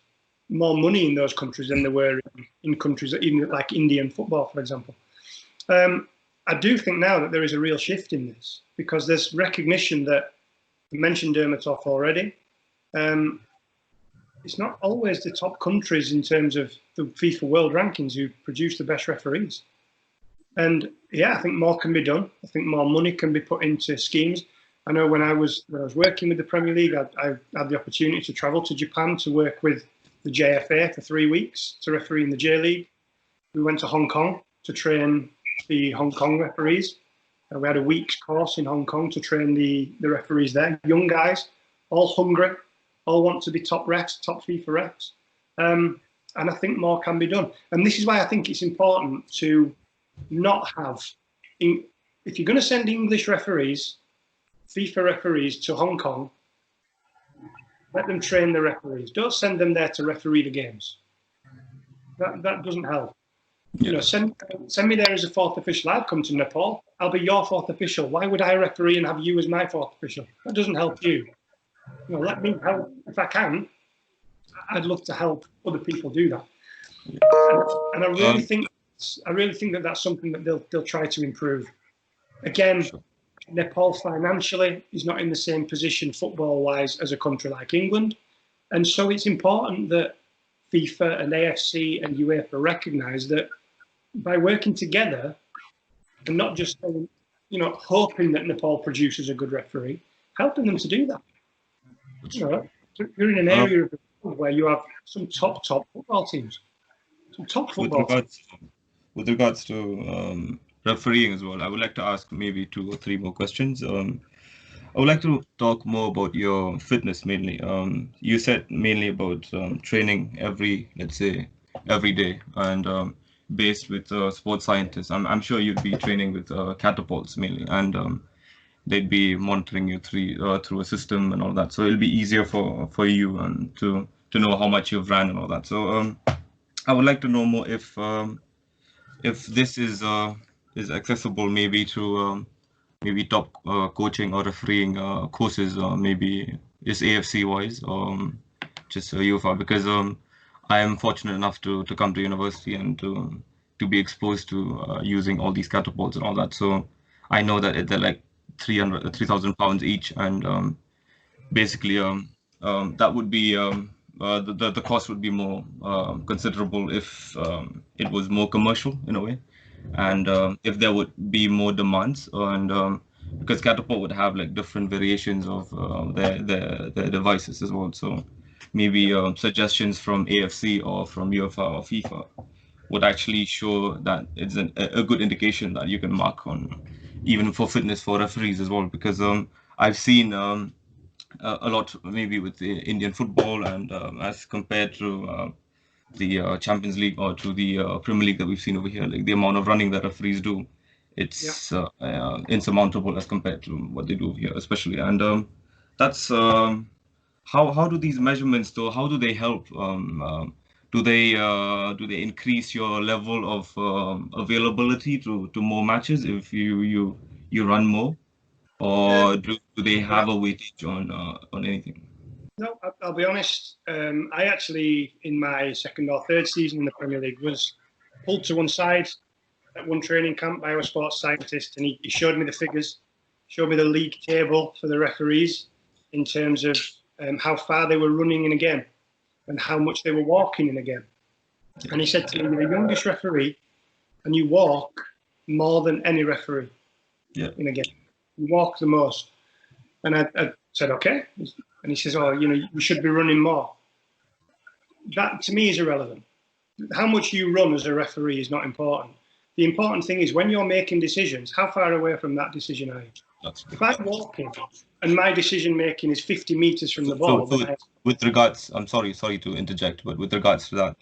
more money in those countries than there were in countries even like Indian football, for example. I do think now that there is a real shift in this because there's recognition that, you mentioned Dermatov already, it's not always the top countries in terms of the FIFA World Rankings who produce the best referees. And yeah, I think more can be done. I think more money can be put into schemes. I know when I was working with the Premier League, I had the opportunity to travel to Japan to work with the JFA for 3 weeks to referee in the J League. We went to Hong Kong to train the Hong Kong referees. We had a week's course in Hong Kong to train the referees there. Young guys, all hungry, all want to be top refs, top FIFA refs. And I think more can be done. And this is why I think it's important to not have, if you're going to send English referees, FIFA referees to Hong Kong, let them train the referees. Don't send them there to referee the games. That doesn't help. You know, send me there as a fourth official. I've come to Nepal. I'll be your fourth official. Why would I referee and have you as my fourth official? That doesn't help you. You know, let me help if I can. I'd love to help other people do that. And I really think that that's something that they'll try to improve. Again, Nepal financially is not in the same position football-wise as a country like England, and so it's important that FIFA and AFC and UEFA recognise that by working together and not just hoping that Nepal produces a good referee, helping them to do that. You know, you're in an area of the world where you have some top football teams, some top football teams. with regards to refereeing as well, I would like to ask maybe 2 or 3 more questions. I would like to talk more about your fitness mainly. You said mainly about training let's say, every day, and based with sports scientists. I'm sure you'd be training with catapults mainly, and they'd be monitoring you through a system and all that. So it'll be easier for you and to know how much you've ran and all that. So I would like to know more if this is accessible maybe to maybe top coaching or refereeing courses, maybe just AFC wise, just UFA, because I am fortunate enough to come to university and to be exposed to using all these catapults and all that. So I know that they're like 3,000 pounds each, and basically that would be the cost would be more considerable if it was more commercial in a way, and if there would be more demands, and because catapult would have like different variations of their devices as well. So maybe suggestions from AFC or from UEFA or FIFA would actually show that it's a good indication that you can mark on, even for fitness for referees as well, because I've seen a lot maybe with the Indian football, and as compared to the Champions League or to the Premier League that we've seen over here, like the amount of running that referees do, it's insurmountable as compared to what they do over here, especially. And that's how do these measurements, though, how do they help? Do they increase your level of availability to more matches if you run more, or do they have a weightage on anything? No, I'll be honest. I actually, in my second or third season in the Premier League, was pulled to one side at one training camp by a sports scientist, and he showed me the figures, showed me the league table for the referees in terms of how far they were running in a game and how much they were walking in a game. And he said to me, "You're the youngest referee, and you walk more than any referee in a game. You walk the most." And I said, "Okay." And he says, "Oh, you should be running more." That to me is irrelevant. How much you run as a referee is not important. The important thing is when you're making decisions, how far away from that decision are you? If I'm walking and my decision making is 50 meters from the ball, with regards, I'm sorry to interject, but with regards to that,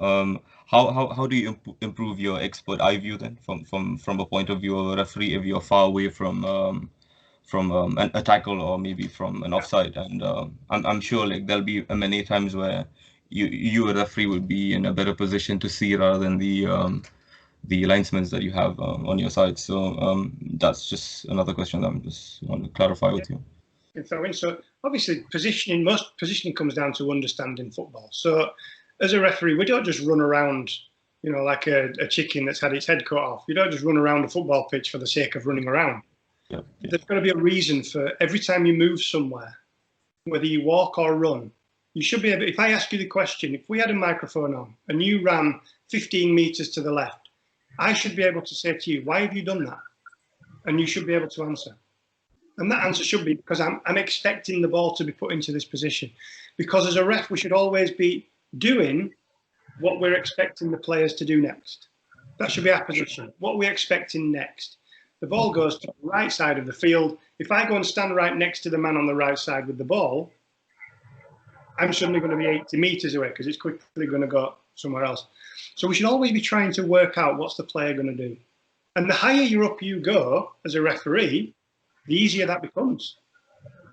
how do you improve your expert eye view then, from a point of view of a referee, if you're far away from a tackle or maybe from an offside? And I'm sure like there'll be many times where you a referee would be in a better position to see rather than the linesmen that you have on your side. So that's just another question that I just want to clarify with you. So obviously positioning comes down to understanding football. So as a referee, we don't just run around, like a chicken that's had its head cut off. You don't just run around a football pitch for the sake of running around. There's got to be a reason for every time you move somewhere, whether you walk or run. You should be able, if I ask you the question, if we had a microphone on and you ran 15 meters to the left, I should be able to say to you, "Why have you done that?" And you should be able to answer. And that answer should be because I'm expecting the ball to be put into this position. Because as a ref, we should always be doing what we're expecting the players to do next. That should be our position. What we're expecting next. The ball goes to the right side of the field. If I go and stand right next to the man on the right side with the ball, I'm suddenly going to be 80 meters away because it's quickly going to go somewhere else. So we should always be trying to work out what's the player going to do. And the higher you're up you go as a referee, the easier that becomes.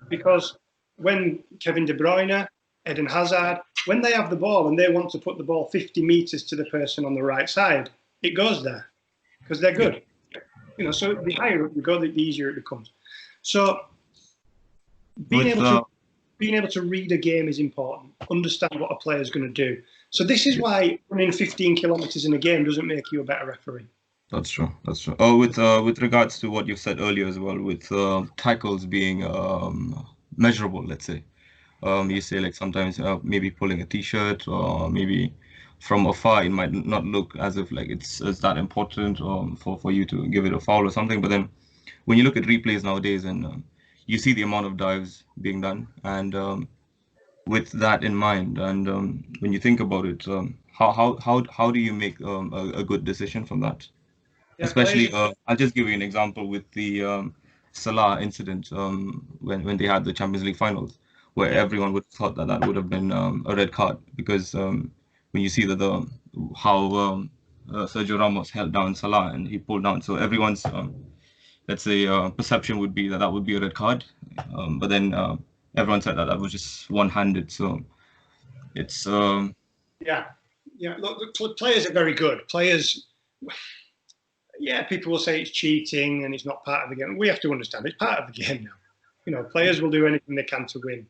Because when Kevin De Bruyne, Eden Hazard, when they have the ball and they want to put the ball 50 meters to the person on the right side, it goes there because they're good. So the higher up you go, the easier it becomes. So being able to read a game is important. Understand what a player is going to do. So this is why running 15 kilometers in a game doesn't make you a better referee. That's true. Oh, with regards to what you said earlier as well, with tackles being measurable, let's say. You say like sometimes maybe pulling a t-shirt, or maybe from afar it might not look as if like it's that important for you to give it a foul or something. But then when you look at replays nowadays and you see the amount of dives being done, and with that in mind, and when you think about it, how do you make a good decision from that? Especially, I'll just give you an example with the Salah incident when they had the Champions League finals, where everyone would have thought that that would have been a red card because when you see that how Sergio Ramos held down Salah and he pulled down, so everyone's let's say perception would be that that would be a red card, but then everyone said that that was just one-handed. So it's yeah. Look, the players are very good. Players. Yeah, people will say it's cheating and it's not part of the game. We have to understand it's part of the game now. You know, players will do anything they can to win.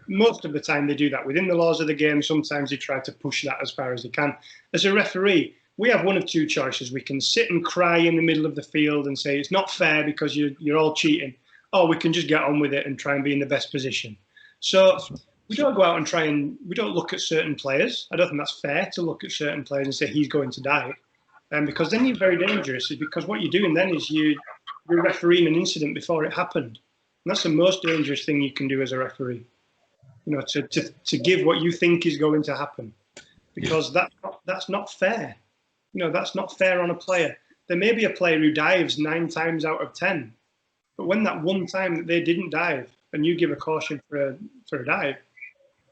Most of the time they do that within the laws of the game. Sometimes they try to push that as far as they can. As a referee, we have one of two choices. We can sit and cry in the middle of the field and say it's not fair because you're all cheating. Or we can just get on with it and try and be in the best position. So we don't go out and we don't look at certain players. I don't think that's fair to look at certain players and say he's going to die. Because then you're very dangerous. Because what you're doing then is you're refereeing an incident before it happened. And that's the most dangerous thing you can do as a referee. You know, to give what you think is going to happen. Because that's not fair. You know, that's not fair on a player. There may be a player who dives 9 times out of 10. But when that one time that they didn't dive and you give a caution for a dive,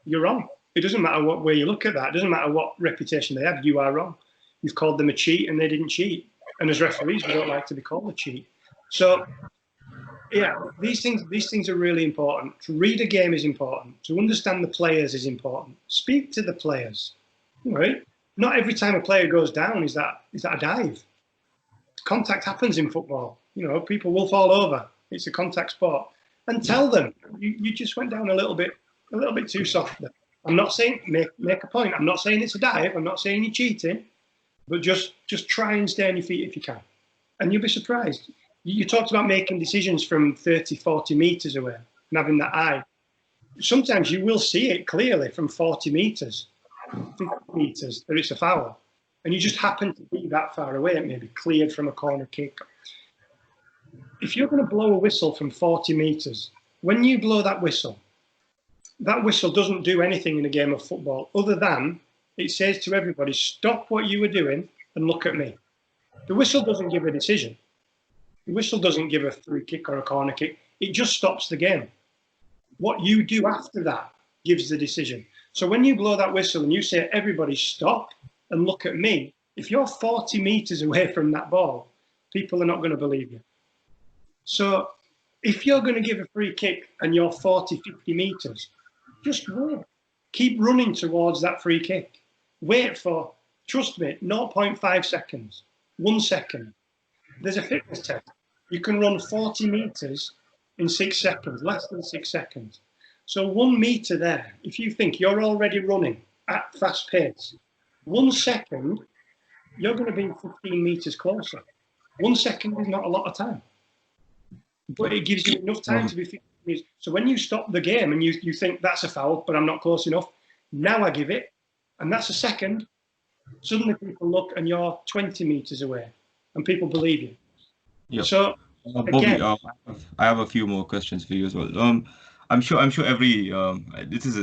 you're wrong. It doesn't matter what way you look at that. It doesn't matter what reputation they have. You are wrong. You've called them a cheat and they didn't cheat. And as referees, we don't like to be called a cheat. So, yeah, these things are really important. To read a game is important. To understand the players is important. Speak to the players, right? Not every time a player goes down is that a dive. Contact happens in football. You know, people will fall over. It's a contact sport. And tell them you just went down a little bit too soft there. I'm not saying make a point. I'm not saying it's a dive. I'm not saying you're cheating. But just try and stay on your feet if you can. And you'll be surprised. You talked about making decisions from 30, 40 metres away and having that eye. Sometimes you will see it clearly from 40 metres, 50 metres, that it's a foul. And you just happen to be that far away. It may be cleared from a corner kick. If you're going to blow a whistle from 40 metres, when you blow that whistle doesn't do anything in a game of football other than it says to everybody, stop what you were doing and look at me. The whistle doesn't give a decision. The whistle doesn't give a free kick or a corner kick. It just stops the game. What you do after that gives the decision. So when you blow that whistle and you say, everybody stop and look at me, if you're 40 metres away from that ball, people are not going to believe you. So if you're going to give a free kick and you're 40, 50 metres, just wait. Keep running towards that free kick. Wait for, trust me, 0.5 seconds, 1 second. There's a fitness test. You can run 40 metres in 6 seconds, less than 6 seconds. So 1 metre there, if you think you're already running at fast pace, 1 second, you're going to be 15 metres closer. 1 second is not a lot of time. But it gives you enough time to be 15 metres. So when you stop the game and you think that's a foul, but I'm not close enough, now I give it. And that's a second. Suddenly people look and you're 20 metres away and people believe you. Yeah. So, Bobby, I have a few more questions for you as well. I'm sure every this is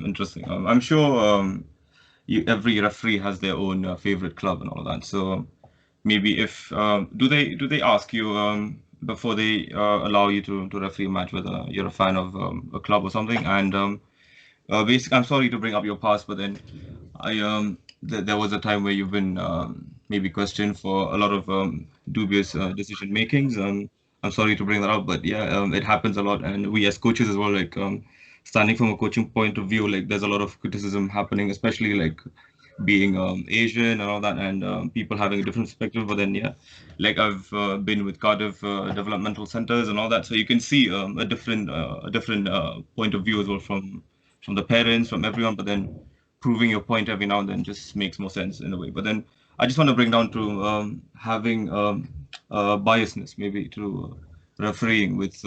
interesting. I'm sure every referee has their own favorite club and all that. So maybe if do they ask you before they allow you to referee a match whether you're a fan of a club or something? And basically, I'm sorry to bring up your past, but then there was a time where you've been maybe questioned for a lot of dubious decision makings. I'm sorry to bring that up, but yeah, it happens a lot, and we as coaches as well, like standing from a coaching point of view, like there's a lot of criticism happening, especially like being Asian and all that, and people having a different perspective. But then yeah, like I've been with Cardiff developmental centers and all that, so you can see a different point of view as well from the parents, from everyone. But then proving your point every now and then just makes more sense in a way. But then I just want to bring down to having biasness maybe to refereeing with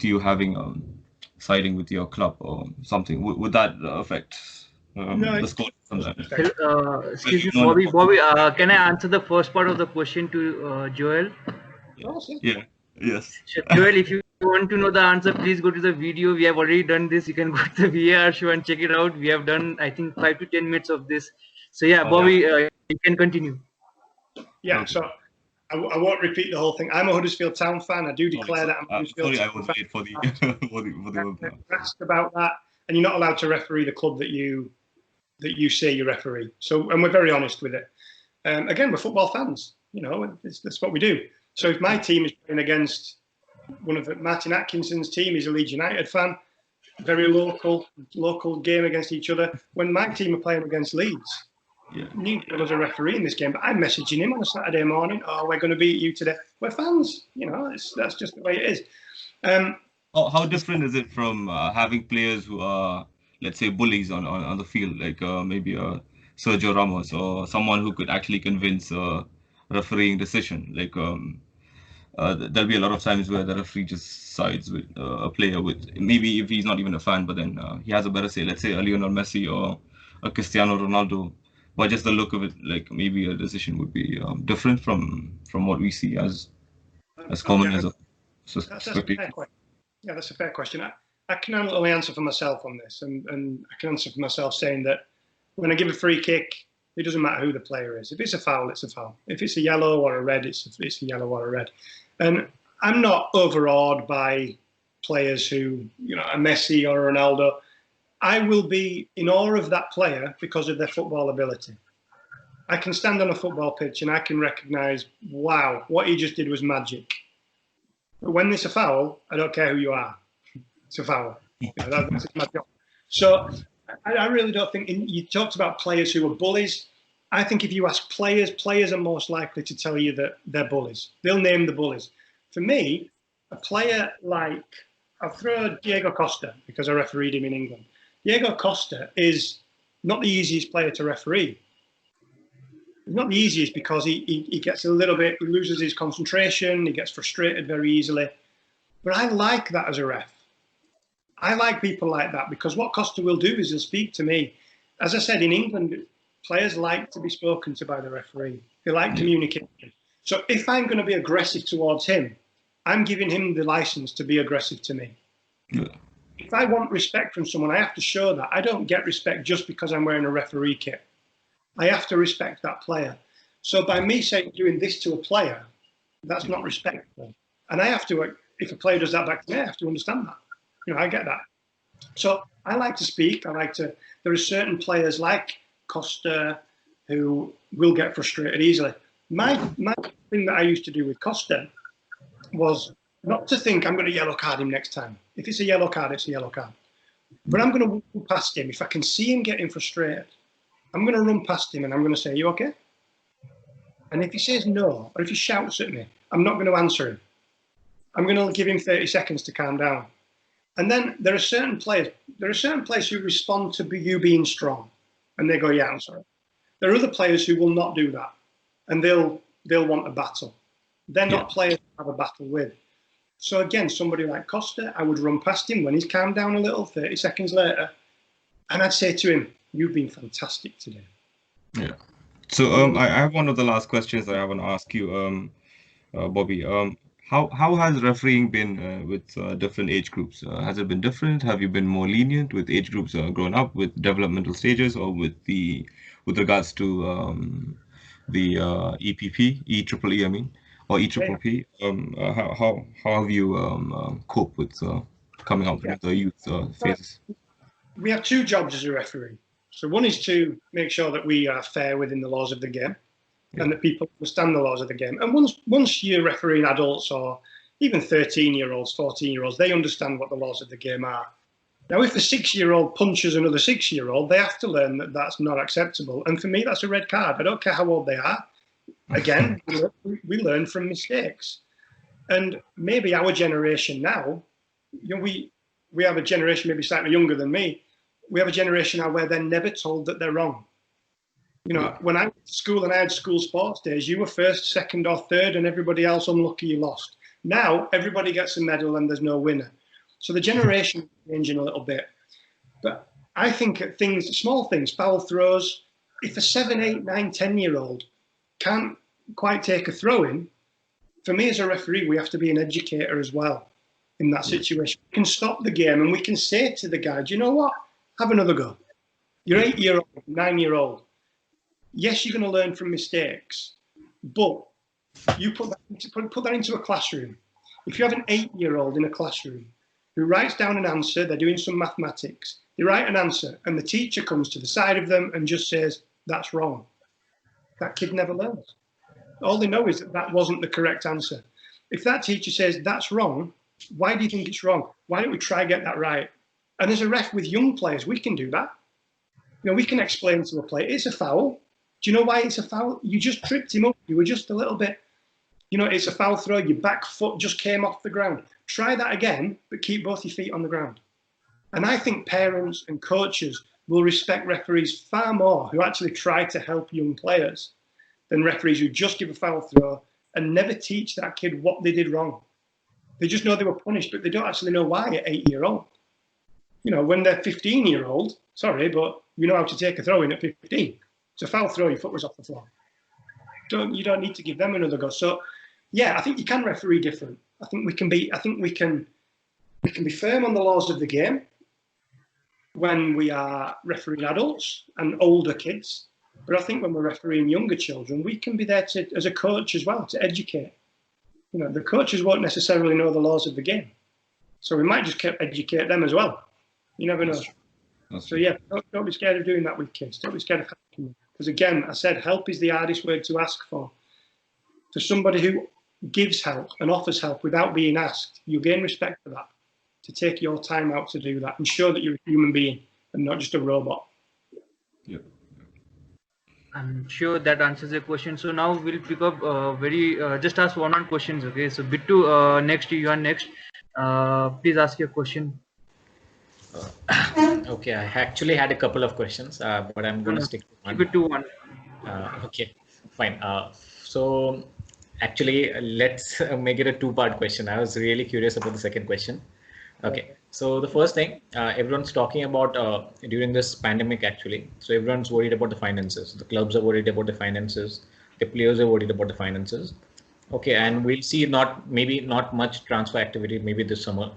you having siding with your club or something. Would that affect the score from that? Excuse me, Bobby. Bobby, can I answer the first part of the question to Joel? Yeah. Yes. Joel, if you want to know the answer, please go to the video. We have already done this. You can go to the VAR show and check it out. We have done, I think, 5 to 10 minutes of this. So yeah, Bobby, you can continue. Yeah. So I won't repeat the whole thing. I'm a Huddersfield Town fan. I do declare that I'm a Huddersfield sorry, I Town was fan. late for the You're asked about that, and you're not allowed to referee the club that you say you referee. So, and we're very honest with it. Again, we're football fans. You know, that's what we do. So if my team is playing against one of Martin Atkinson's team, he's a Leeds United fan, very local game against each other. When my team are playing against Leeds, neither of us a referee in this game, but I'm messaging him on a Saturday morning, oh, we're going to beat you today. We're fans, you know, that's just the way it is. How different is it from having players who are, let's say, bullies on the field, like maybe Sergio Ramos or someone who could actually convince a refereeing decision? Like there'll be a lot of times where the referee just sides with a player with, maybe if he's not even a fan, but then he has a better say. Let's say a Lionel Messi or a Cristiano Ronaldo. But just the look of it, like maybe a decision would be different from what we see as common as a society. Yeah, that's a fair question. I can only answer for myself on this, and I can answer for myself saying that when I give a free kick, it doesn't matter who the player is. If it's a foul, it's a foul. If it's a yellow or a red, it's a yellow or a red. And I'm not overawed by players who, you know, a Messi or a Ronaldo. I will be in awe of that player because of their football ability. I can stand on a football pitch and I can recognise, wow, what he just did was magic. But when it's a foul, I don't care who you are. It's a foul. You know, that's my job. So I really don't think, you talked about players who are bullies. I think if you ask players are most likely to tell you that they're bullies. They'll name the bullies. For me, a player like, I'll throw Diego Costa because I refereed him in England. Diego Costa is not the easiest player to referee. He's not the easiest because he gets a little bit, he loses his concentration, he gets frustrated very easily. But I like that as a ref. I like people like that because what Costa will do is he'll speak to me. As I said, in England, players like to be spoken to by the referee. They like communication. So if I'm going to be aggressive towards him, I'm giving him the license to be aggressive to me. Yeah. If I want respect from someone, I have to show that. I don't get respect just because I'm wearing a referee kit. I have to respect that player. So by me saying doing this to a player, that's not respectful. And I have to, if a player does that back to me, I have to understand that. You know, I get that. So I like to speak. There are certain players like Costa who will get frustrated easily. My thing that I used to do with Costa was not to think I'm going to yellow card him next time. If it's a yellow card, it's a yellow card. But I'm going to run past him. If I can see him getting frustrated, I'm going to run past him and I'm going to say, you okay? And if he says no, or if he shouts at me, I'm not going to answer him. I'm going to give him 30 seconds to calm down. And then there are certain players who respond to you being strong. And they go, yeah, I'm sorry. There are other players who will not do that. And they'll want a battle. They're not players to have a battle with. So again, somebody like Costa, I would run past him when he's calmed down a little, 30 seconds later, and I'd say to him, you've been fantastic today. Yeah. So I have one of the last questions that I want to ask you, Bobby. How has refereeing been with different age groups? Has it been different? Have you been more lenient with age groups growing up with developmental stages, or with regards to the EPP, I mean, or EPPP? How have you coped with coming up with the youth phases? We have two jobs as a referee. So one is to make sure that we are fair within the laws of the game and that people understand the laws of the game. And once you're refereeing adults or even 13-year-olds, 14-year-olds, they understand what the laws of the game are. Now, if a 6-year-old punches another 6-year-old, they have to learn that that's not acceptable. And for me, that's a red card. I don't care how old they are. Again, we learn from mistakes. And maybe our generation now, you know, we have a generation maybe slightly younger than me. We have a generation now where they're never told that they're wrong. You know, when I went to school and I had school sports days, you were first, second or third and everybody else unlucky you lost. Now, everybody gets a medal and there's no winner. So the generation is changing a little bit. But I think at things, small things, foul throws, if a 7, 8, 9, 10-year-old can't quite take a throw in, for me as a referee, we have to be an educator as well in that situation. We can stop the game and we can say to the guy, do you know what? Have another go. You're 8-year-old, 9-year-old. Yes, you're going to learn from mistakes, but You put that into a classroom. If you have an 8-year-old in a classroom who writes down an answer, they're doing some mathematics, they write an answer, and the teacher comes to the side of them and just says, that's wrong. That kid never learns. All they know is that that wasn't the correct answer. If that teacher says, that's wrong, why do you think it's wrong? Why don't we try and get that right? And as a ref with young players, we can do that. You know, we can explain to a player, it's a foul. Do you know why it's a foul? You just tripped him up. You were just a little bit, you know, it's a foul throw. Your back foot just came off the ground. Try that again, but keep both your feet on the ground. And I think parents and coaches will respect referees far more who actually try to help young players than referees who just give a foul throw and never teach that kid what they did wrong. They just know they were punished, but they don't actually know why at 8-year-old. You know, when they're 15-year-old, sorry, but you know how to take a throw in at 15. It's a foul throw, your foot was off the floor. You don't need to give them another go. So, yeah, I think you can referee different. I think we can be firm on the laws of the game when we are refereeing adults and older kids. But I think when we're refereeing younger children, we can be there to, as a coach as well, to educate. You know, the coaches won't necessarily know the laws of the game. So we might just educate them as well. You never know. So yeah, don't be scared of doing that with kids. Don't be scared of helping them. Because again, I said help is the hardest word to ask for. For somebody who gives help and offers help without being asked, you gain respect for that. To take your time out to do that and show that you're a human being and not just a robot. Yeah. I'm sure that answers your question. So now we'll pick up just ask one questions. Okay. So Bittu, next you are next. Please ask your question. Okay, I actually had a couple of questions, but I'm going to stick to one. Keep it to one. Okay, fine. So actually, let's make it a two-part question. I was really curious about the second question. Okay, so the first thing, everyone's talking about during this pandemic actually. So everyone's worried about the finances. The clubs are worried about the finances. The players are worried about the finances. Okay, and we'll see maybe not much transfer activity maybe this summer.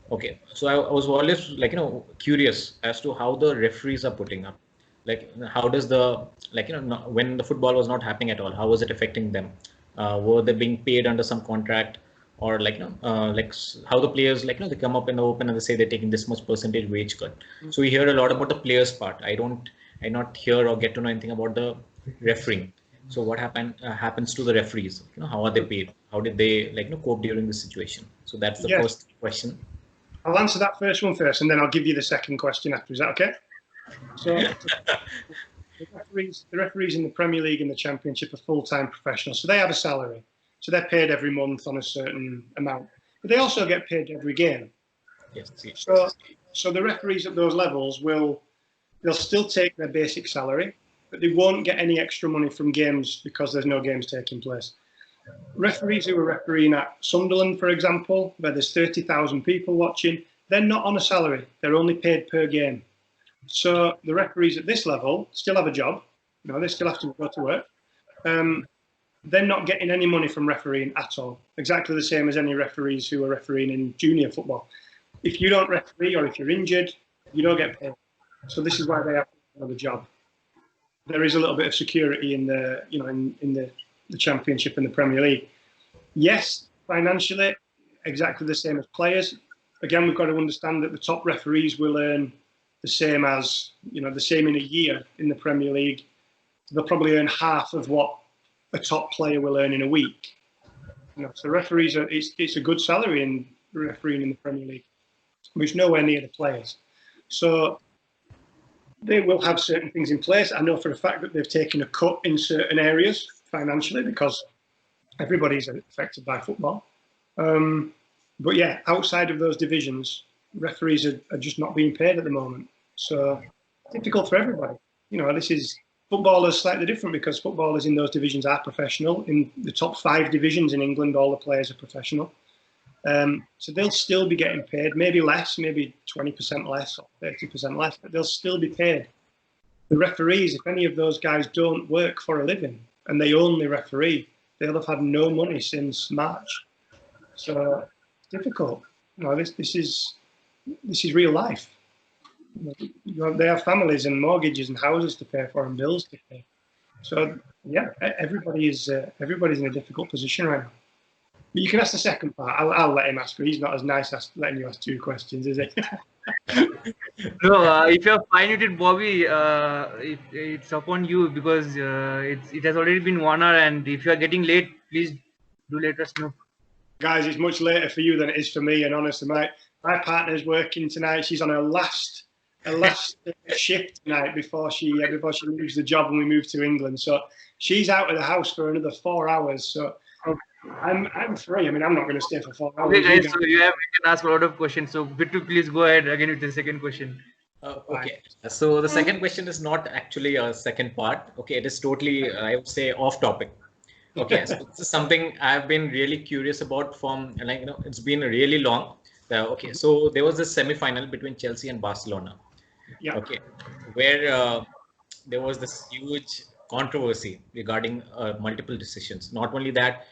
Okay, so I was always like, curious as to how the referees are putting up. Like, how does when the football was not happening at all, how was it affecting them? Were they being paid under some contract? Or how the players, they come up in the open and they say they're taking this much percentage wage cut. So we hear a lot about the players part. I not hear or get to know anything about the refereeing. So what happens to the referees? How are they paid? How did they cope during this situation? So that's the first question. I'll answer that first one first, and then I'll give you the second question after. Is that okay? So the referees in the Premier League and the Championship are full-time professionals, so they have a salary. So they're paid every month on a certain amount, but they also get paid every game. Yes. So the referees at those levels they'll still take their basic salary, but they won't get any extra money from games because there's no games taking place. Referees who are refereeing at Sunderland, for example, where there's 30,000 people watching, they're not on a salary. They're only paid per game. So the referees at this level still have a job. They still have to go to work. They're not getting any money from refereeing at all. Exactly the same as any referees who are refereeing in junior football. If you don't referee or if you're injured, you don't get paid. So this is why they have another job. There is a little bit of security in the, in the Championship and the Premier League. Yes, financially, exactly the same as players. Again, we've got to understand that the top referees will earn the same as, the same in a year in the Premier League. They'll probably earn half of what a top player will earn in a week. So referees it's a good salary in refereeing in the Premier League, which is nowhere near the players. So they will have certain things in place. I know for a fact that they've taken a cut in certain areas financially because everybody's affected by football. But yeah, outside of those divisions, referees are just not being paid at the moment. So it's difficult for everybody. Football is slightly different because footballers in those divisions are professional. In the top 5 divisions in England, all the players are professional. So they'll still be getting paid, maybe less, maybe 20% less or 30% less, but they'll still be paid. The referees, if any of those guys don't work for a living and they only referee, they'll have had no money since March. So it's difficult. This is real life. They have families and mortgages and houses to pay for and bills to pay. So yeah, everybody's in a difficult position right now. But you can ask the second part. I'll let him ask. He's not as nice as letting you ask 2 questions, is he? No, if you're fine with it, Bobby, it's upon you because it has already been 1 hour, and if you are getting late, please do let us know. Guys, it's much later for you than it is for me, and honestly, my partner's working tonight. She's on her last shift tonight before she leaves the job and we move to England. So she's out of the house for another 4 hours. So I'm free. I mean, I'm not going to stay for 4 hours. Okay, guys, so you can ask a lot of questions. So Bittu, please go ahead again with the second question. Okay, so the second question is not actually a second part. Okay, it is totally, I would say, off topic. Okay, so this is something I've been really curious about from, like, it's been really long. Okay, so there was this semi-final between Chelsea and Barcelona. Yeah. Okay, where there was this huge controversy regarding multiple decisions. Not only that,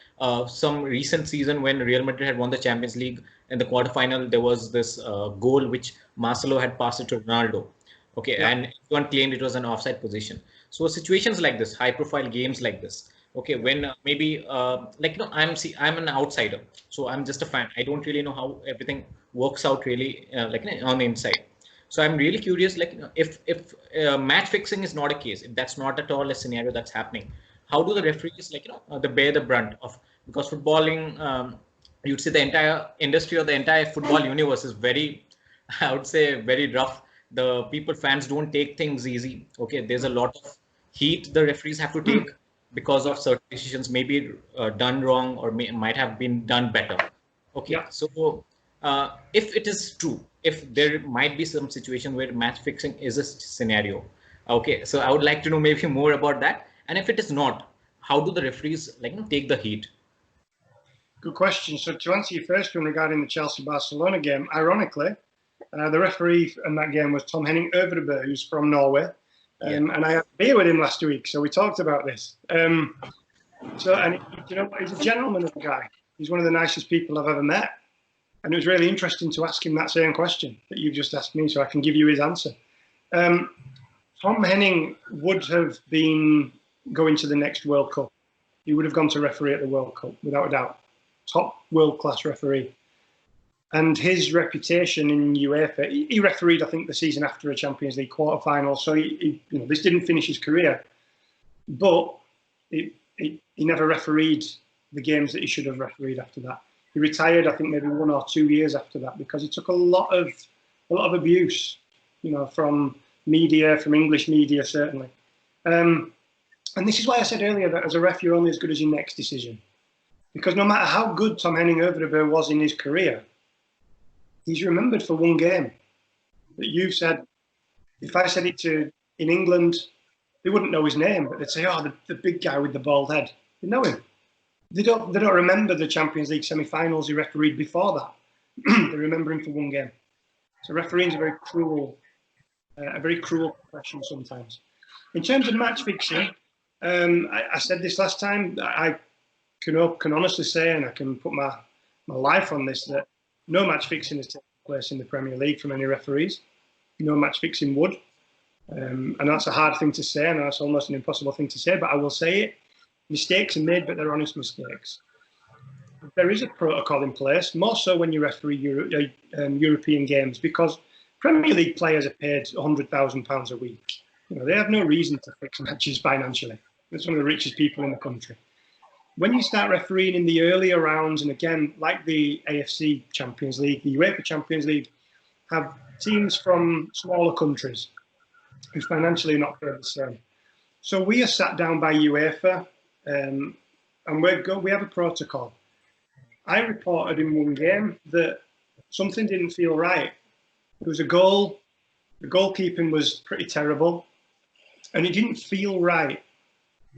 some recent season when Real Madrid had won the Champions League in the quarterfinal, there was this goal which Marcelo had passed it to Ronaldo. Okay, yeah. And everyone claimed it was an offside position. So situations like this, high-profile games like this. Okay, when maybe I'm an outsider, so I'm just a fan. I don't really know how everything works out really on the inside. So I'm really curious, if match fixing is not a case, if that's not at all a scenario that's happening, how do the referees they bear the brunt of, because footballing, you'd say the entire industry or the entire football universe is very, I would say, very rough. The fans don't take things easy. Okay, there's a lot of heat the referees have to take because of certain decisions maybe done wrong or might have been done better. Okay, yeah. So if it is true, if there might be some situation where match fixing is a scenario, okay, so I would like to know maybe more about that. And if it is not, how do the referees take the heat? Good question. So to answer your first one regarding the Chelsea-Barcelona game, ironically, the referee in that game was Tom Henning Øvrebø, who's from Norway. And I had a beer with him last week, so we talked about this. And he's a gentleman of a guy. He's one of the nicest people I've ever met. And it was really interesting to ask him that same question that you've just asked me, so I can give you his answer. Tom Henning would have been going to the next World Cup. He would have gone to referee at the World Cup, without a doubt. Top world-class referee. And his reputation in UEFA, he refereed, I think, the season after a Champions League quarter-final. So this didn't finish his career, but he never refereed the games that he should have refereed after that. He retired, I think, maybe 1 or 2 years after that because he took a lot of abuse, from media, from English media certainly. And this is why I said earlier that as a ref, you're only as good as your next decision, because no matter how good Tom Henning Øvrebø was in his career, he's remembered for one game that you've said. If I said it in England, they wouldn't know his name, but they'd say, "Oh, the big guy with the bald head." They know him. They don't remember the Champions League semi-finals he refereed before that. They remember him for one game. So refereeing is a very cruel profession sometimes. In terms of match fixing, I said this last time. I can honestly say, and I can put my life on this, that no match fixing has taken place in the Premier League from any referees. No match fixing would. And that's a hard thing to say, and that's almost an impossible thing to say, but I will say it. Mistakes are made, but they're honest mistakes. There is a protocol in place, more so when you referee European games, because Premier League players are paid £100,000 a week. They have no reason to fix matches financially. They're some of the richest people in the country. When you start refereeing in the earlier rounds, and again, like the AFC Champions League, the UEFA Champions League, have teams from smaller countries who financially are not paid the same. So we are sat down by UEFA, and we have a protocol. I reported in one game that something didn't feel right. There was a goal. The goalkeeping was pretty terrible, and it didn't feel right.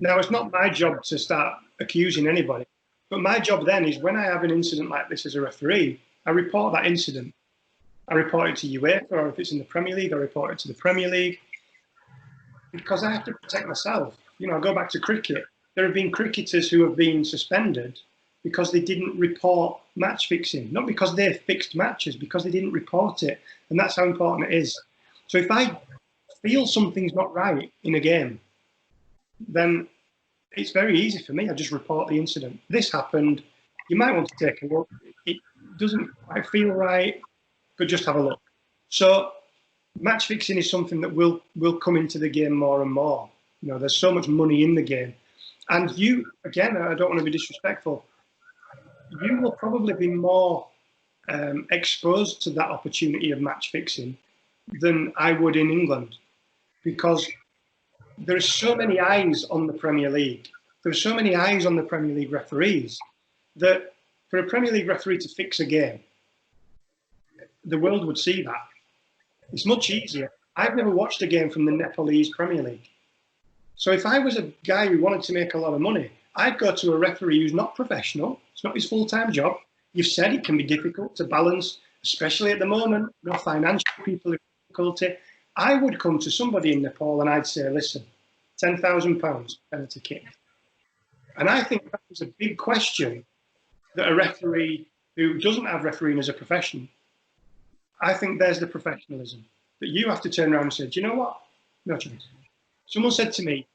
Now, it's not my job to start accusing anybody, but my job then is when I have an incident like this as a referee, I report that incident. I report it to UEFA, or if it's in the Premier League, I report it to the Premier League, because I have to protect myself. I go back to cricket. There have been cricketers who have been suspended because they didn't report match fixing, not because they fixed matches, because they didn't report it. And that's how important it is. So if I feel something's not right in a game, then it's very easy for me. I just report the incident. This happened. You might want to take a look. It doesn't quite feel right, but just have a look. So match fixing is something that will come into the game more and more. You know, there's so much money in the game. And you, again, I don't want to be disrespectful, you will probably be more exposed to that opportunity of match fixing than I would in England, because there are so many eyes on the Premier League. There are so many eyes on the Premier League referees that for a Premier League referee to fix a game, the world would see that. It's much easier. I've never watched a game from the Nepalese Premier League. So if I was a guy who wanted to make a lot of money, I'd go to a referee who's not professional. It's not his full-time job. You've said it can be difficult to balance, especially at the moment, financial people have difficulty. I would come to somebody in Nepal and I'd say, listen, £10,000 penalty kick. And I think that was a big question that a referee who doesn't have refereeing as a profession, I think there's the professionalism that you have to turn around and say, do you know what? No chance. Someone said to me,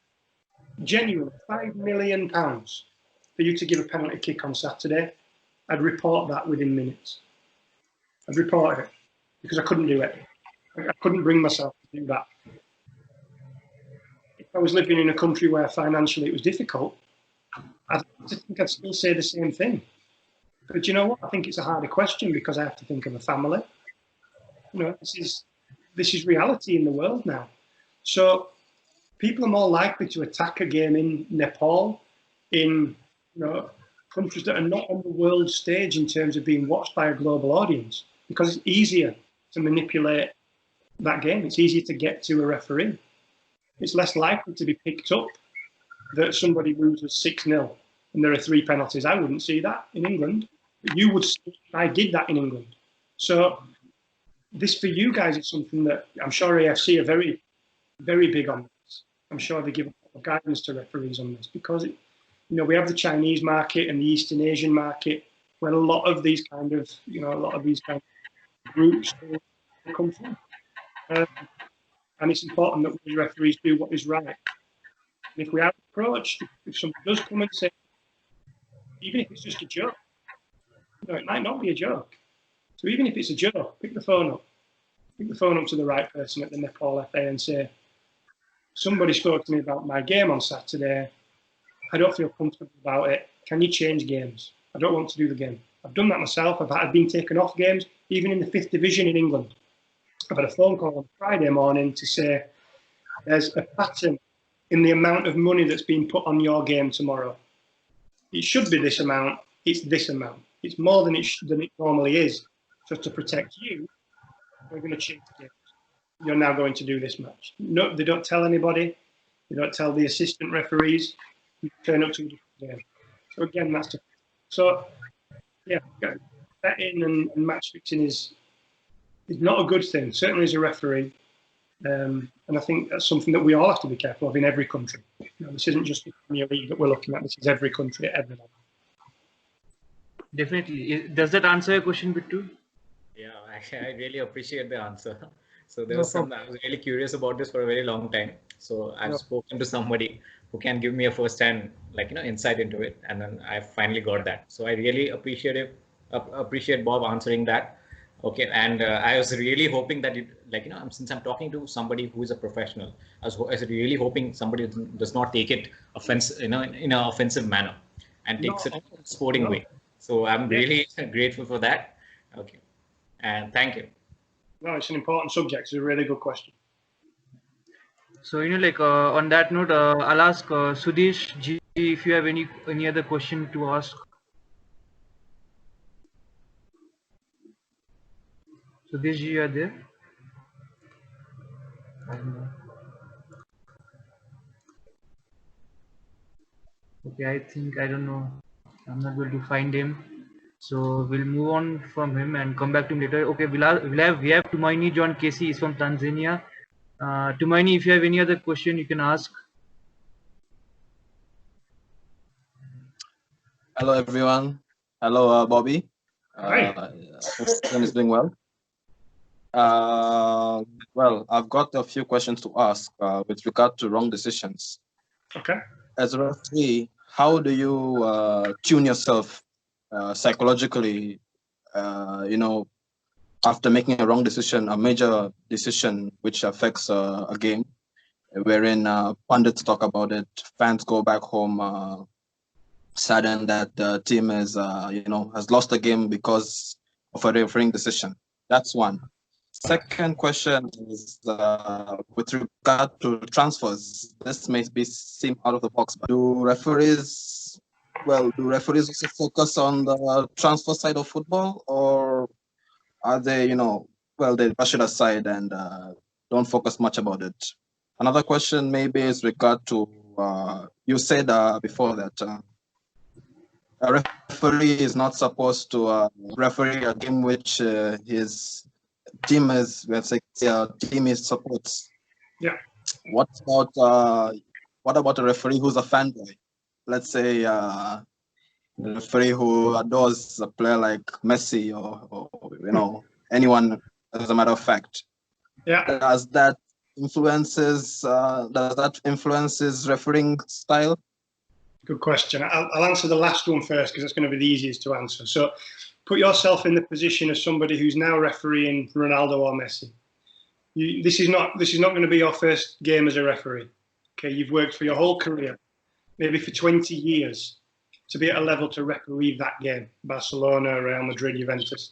genuinely, £5 million for you to give a penalty kick on Saturday, I'd report that within minutes. I'd report it because I couldn't do it. I couldn't bring myself to do that. If I was living in a country where financially it was difficult, I think I'd still say the same thing. But you know what? I think it's a harder question because I have to think of a family. You know, this is reality in the world now. So people are more likely to attack a game in Nepal, in countries that are not on the world stage in terms of being watched by a global audience, because it's easier to manipulate that game. It's easier to get to a referee. It's less likely to be picked up that somebody loses 6-0 and there are 3 penalties. I wouldn't see that in England. But you would see I did that in England. So this for you guys is something that I'm sure AFC are very, very big on this. I'm sure they give guidance to referees on this because we have the Chinese market and the Eastern Asian market where a lot of these kind of groups come from. And it's important that we referees do what is right. And if we are approached, if somebody does come and say, even if it's just a joke, it might not be a joke. So even if it's a joke, pick the phone up. Pick the phone up to the right person at the Nepal FA and say, somebody spoke to me about my game on Saturday. I don't feel comfortable about it. Can you change games? I don't want to do the game. I've done that myself. I've been taken off games, even in the 5th division in England. I've had a phone call on Friday morning to say there's a pattern in the amount of money that's been put on your game tomorrow. It should be this amount. It's this amount. It's more than it normally is. So to protect you, we're going to change games. You're now going to do this match. No, they don't tell anybody. They don't tell the assistant referees. You turn up to a different game. So again, that's betting and match fixing is not a good thing, certainly as a referee. And I think that's something that we all have to be careful of in every country. This isn't just the Premier League that we're looking at. This is every country at every level. Definitely. Does that answer your question, Bittu? Yeah, I really appreciate the answer. So I was really curious about this for a very long time. So I've spoken to somebody who can give me a first-hand, insight into it, and then I finally got that. So I really appreciate Bob answering that. Okay, and I was really hoping that since I'm talking to somebody who is a professional, I was really hoping somebody does not take it in an offensive manner and takes it in a sporting way. So I'm really grateful for that. Okay, and thank you. No, it's an important subject. It's a really good question. So on that note, I'll ask Sudhish Ji if you have any other question to ask. Sudhish Ji, you are there? Okay, I don't know. I'm not able to find him. So we'll move on from him and come back to him later. Okay, we have Tumaini John Casey is from Tanzania. Tumaini, if you have any other question, you can ask. Hello, everyone. Hello, Bobby. Hi. Is doing well. Well, I've got a few questions to ask with regard to wrong decisions. Okay. As a referee, how do you tune yourself psychologically, after making a wrong decision, a major decision which affects a game, wherein pundits talk about it, fans go back home saddened that the team is, has lost the game because of a refereeing decision. That's one. Second question is with regard to transfers. This may seem out of the box, but do referees also focus on the transfer side of football, or are they, they brush it aside and don't focus much about it? Another question maybe is regard to, you said before that a referee is not supposed to referee a game which his team is, let's say, team is supports. Yeah. What about a referee who's a fanboy? Let's say a referee who adores a player like Messi or anyone, as a matter of fact. Yeah. Does that influence his refereeing style? Good question. I'll answer the last one first because it's going to be the easiest to answer. So put yourself in the position of somebody who's now refereeing Ronaldo or Messi. This is not going to be your first game as a referee. Okay, you've worked for your whole career, maybe for 20 years, to be at a level to referee that game. Barcelona, Real Madrid, Juventus.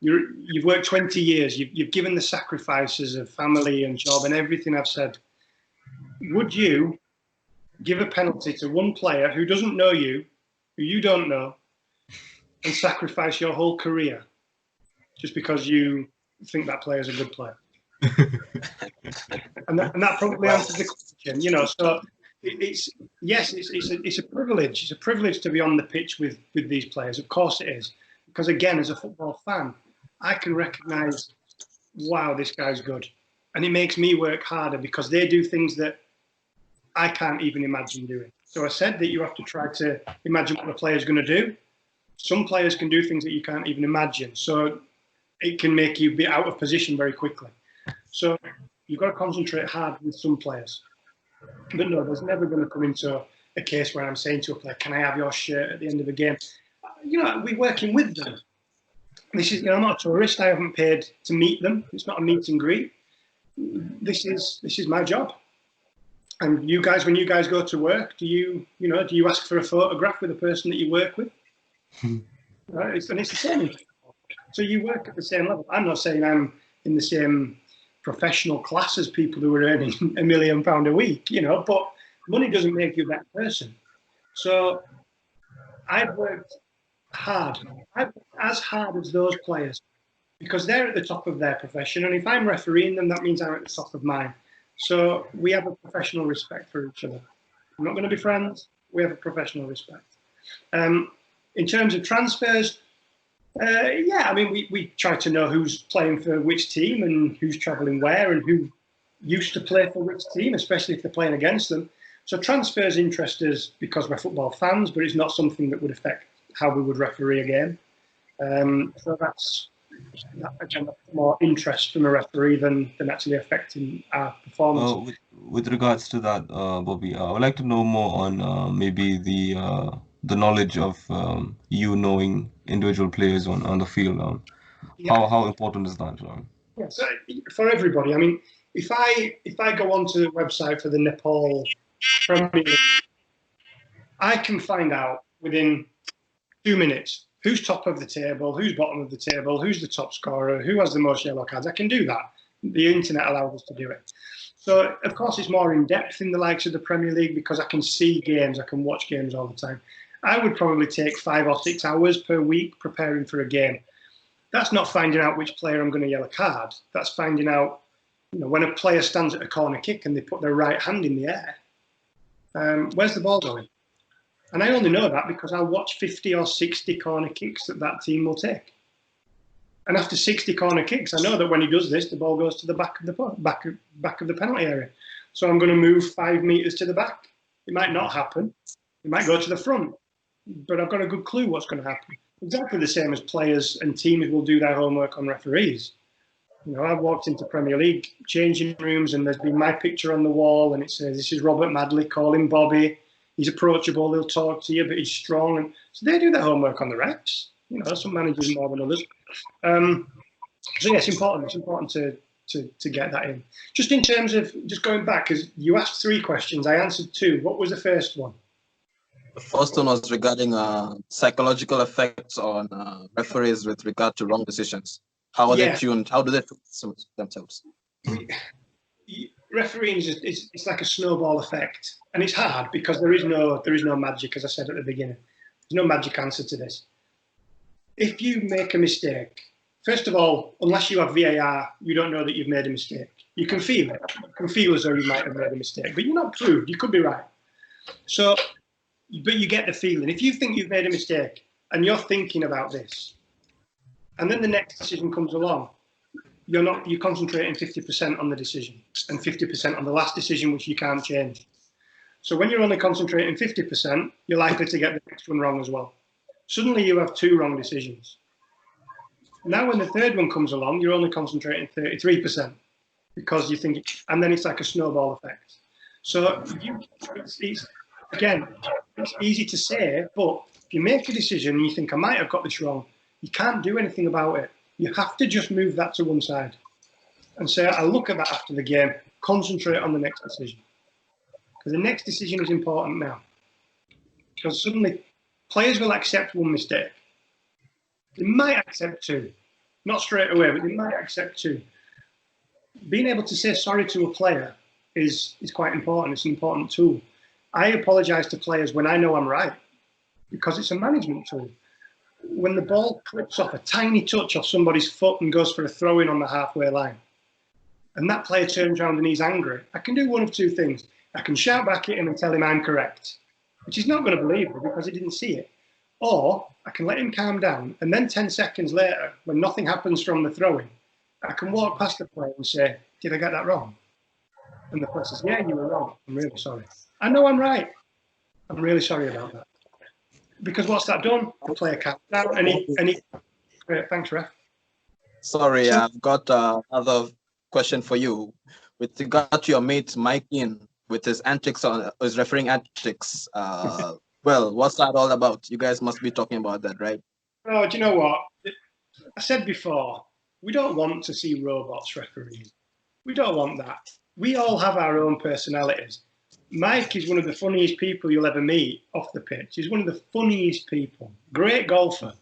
You've worked 20 years. You've given the sacrifices of family and job and everything I've said. Would you give a penalty to one player who doesn't know you, who you don't know, and sacrifice your whole career just because you think that player is a good player? and that probably answers the question, So it's a privilege. It's a privilege to be on the pitch with these players. Of course it is, because again, as a football fan, I can recognise, wow, this guy's good, and it makes me work harder because they do things that I can't even imagine doing. So I said that you have to try to imagine what the player's going to do. Some players can do things that you can't even imagine. So it can make you be out of position very quickly. So you've got to concentrate hard with some players. But no, there's never going to come into a case where I'm saying to a player, can I have your shirt at the end of the game? We're working with them. I'm not a tourist. I haven't paid to meet them. It's not a meet and greet. This is my job. And you guys, when you guys go to work, do you ask for a photograph with the person that you work with? Right? And it's the same. So you work at the same level. I'm not saying I'm in the same professional class as people who are earning £1 million a week, but money doesn't make you that person. So I've worked hard. I've worked as hard as those players because they're at the top of their profession. And if I'm refereeing them, that means I'm at the top of mine. So we have a professional respect for each other. I'm not going to be friends. We have a professional respect. In terms of transfers, we try to know who's playing for which team and who's travelling where and who used to play for which team, especially if they're playing against them. So transfers interest us because we're football fans, but it's not something that would affect how we would referee a game. So that's more interest from a referee than actually affecting our performance. With regards to that, Bobby, I would like to know more on maybe the knowledge of you knowing individual players on the field. How important is that? Yeah, so for everybody, I mean, if I go onto the website for the NEPAL Premier League, I can find out within 2 minutes who's top of the table, who's bottom of the table, who's the top scorer, who has the most yellow cards. I can do that. The internet allows us to do it. So, of course, it's more in depth in the likes of the Premier League because I can see games, I can watch games all the time. I would probably take 5 or 6 hours per week preparing for a game. That's not finding out which player I'm going to yellow card. That's finding out, when a player stands at a corner kick and they put their right hand in the air, where's the ball going? And I only know that because I'll watch 50 or 60 corner kicks that team will take. And after 60 corner kicks, I know that when he does this, the ball goes to the back of the penalty area. So I'm going to move 5 meters to the back. It might not happen. It might go to the front. But I've got a good clue what's going to happen. Exactly the same as players and teams will do their homework on referees. You know, I've walked into Premier League changing rooms and there's been my picture on the wall and it says, this is Robert Madley, call him Bobby. He's approachable, he'll talk to you, but he's strong. And so they do their homework on the reps. You know, some managers more than others. So yeah, it's important to get that in. Just in terms of, just going back, because you asked 3 questions, I answered 2. What was the first one? The first one was regarding psychological effects on referees with regard to wrong decisions. How are they tuned? How do they tune themselves? Refereeing it's like a snowball effect, and it's hard because there is no magic, as I said at the beginning. There's no magic answer to this. If you make a mistake, first of all, unless you have VAR, you don't know that you've made a mistake. You can feel it. You can feel as though you might have made a mistake, but you're not proved. You could be right. So, but you get the feeling. If you think you've made a mistake and you're thinking about this, and then the next decision comes along, you're concentrating 50% on the decision and 50% on the last decision, which you can't change. So when you're only concentrating 50%, you're likely to get the next one wrong as well. Suddenly you have 2 wrong decisions. Now when the third one comes along, you're only concentrating 33% because you think, and then it's like a snowball effect. So again, it's easy to say, but if you make a decision and you think I might have got this wrong, you can't do anything about it. You have to just move that to one side and say, I'll look at that after the game, concentrate on the next decision. Because the next decision is important now. Because suddenly players will accept 1 mistake. They might accept 2. Not straight away, but they might accept 2. Being able to say sorry to a player is quite important. It's an important tool. I apologise to players when I know I'm right, because it's a management tool. When the ball clips off a tiny touch off somebody's foot and goes for a throw-in on the halfway line, and that player turns around and he's angry, I can do one of 2 things. I can shout back at him and tell him I'm correct, which he's not going to believe me because he didn't see it. Or I can let him calm down, and then 10 seconds later, when nothing happens from the throw-in, I can walk past the player and say, did I get that wrong? And the player says, yeah, you were wrong. I'm really sorry. I know I'm right. I'm really sorry about that. Because what's that done? The player calms down and he great, thanks, ref. Sorry, I've got another question for you. With regard to your mate Mike Ian with his antics on his refereeing antics, well, what's that all about? You guys must be talking about that, right? Oh, do you know what? I said before, we don't want to see robots refereeing. We don't want that. We all have our own personalities. Mike is one of the funniest people you'll ever meet off the pitch. He's one of the funniest people. Great golfer,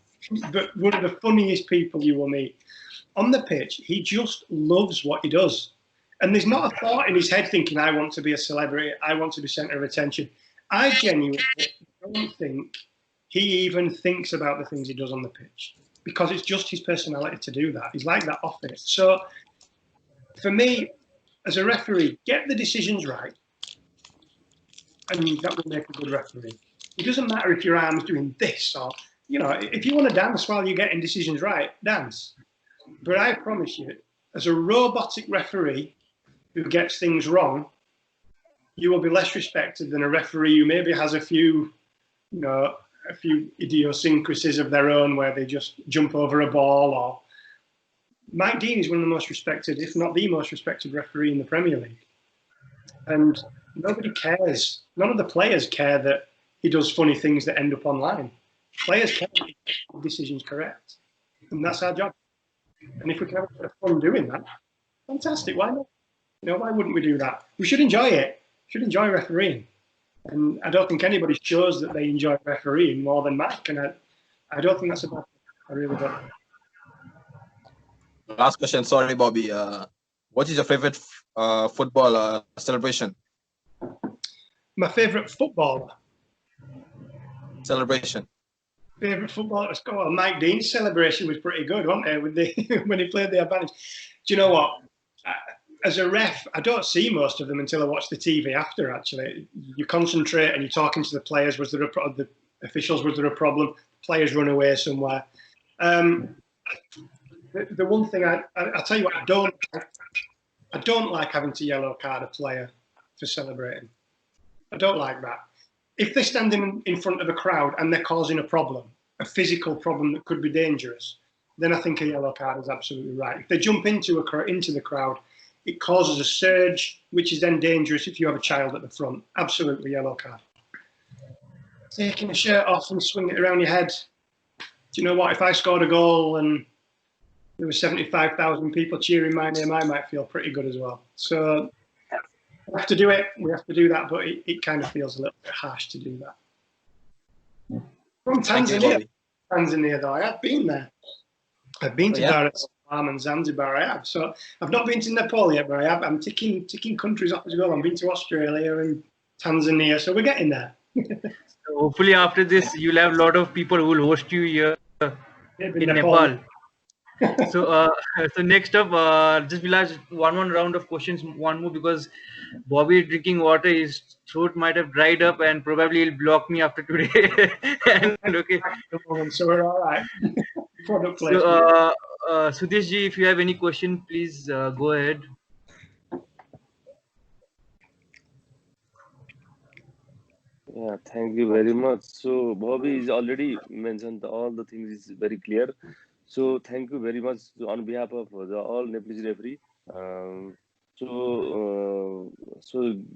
but one of the funniest people you will meet. On the pitch, he just loves what he does. And there's not a thought in his head thinking, I want to be a celebrity, I want to be centre of attention. I genuinely don't think he even thinks about the things he does on the pitch, because it's just his personality to do that. He's like that off it. So for me, as a referee, get the decisions right, and that will make a good referee. It doesn't matter if your arm's doing this or, you know, if you want to dance while you're getting decisions right, dance. But I promise you, as a robotic referee who gets things wrong, you will be less respected than a referee who maybe has a few, you know, a few idiosyncrasies of their own where they just jump over a ball. Or Mike Dean is one of the most respected, if not the most respected referee in the Premier League. And nobody cares. None of the players care that he does funny things that end up online. Players care that he gets decisions correct. And that's our job. And if we can have a bit of fun doing that, fantastic. Why not? You know, why wouldn't we do that? We should enjoy it. We should enjoy refereeing. And I don't think anybody shows that they enjoy refereeing more than Mike. And I don't think that's a bad thing. I really don't. Last question. Sorry, Bobby. What is your favorite football celebration? My favourite footballer? Celebration. Favourite footballer? Let's go. Well, Mike Dean's celebration was pretty good, wasn't it? With the, when he played the advantage. Do you know what? As a ref, I don't see most of them until I watch the TV after, actually. You concentrate and you're talking to the players. Was there the officials, was there a problem? Players run away somewhere. The one thing I'll tell you what, I don't like having to yellow card a player for celebrating. I don't like that. If they're standing in front of a crowd and they're causing a problem, a physical problem that could be dangerous, then I think a yellow card is absolutely right. If they jump into the crowd, it causes a surge, which is then dangerous if you have a child at the front. Absolutely yellow card. Taking a shirt off and swinging it around your head. Do you know what? If I scored a goal and there were 75,000 people cheering my name, I might feel pretty good as well. So we have to do it. We have to do that, but it kind of feels a little bit harsh to do that. From Tanzania, though, I have been there. I've been to Dar es Salaam and Zanzibar. I have. So I've not been to Nepal yet, but I have. I'm ticking countries off as well. I've been to Australia and Tanzania, so we're getting there. So hopefully, after this, you'll have a lot of people who will host you here in Nepal. So, so next up, just we'll have one round of questions, one more, because Bobby drinking water, his throat might have dried up, and probably he'll block me after today. And, okay. So we're all right. So, Sudhish ji, if you have any question, please go ahead. Yeah, thank you very much. So Bobby is already mentioned all the things is very clear. So thank you very much on behalf of all Nepalese referee. So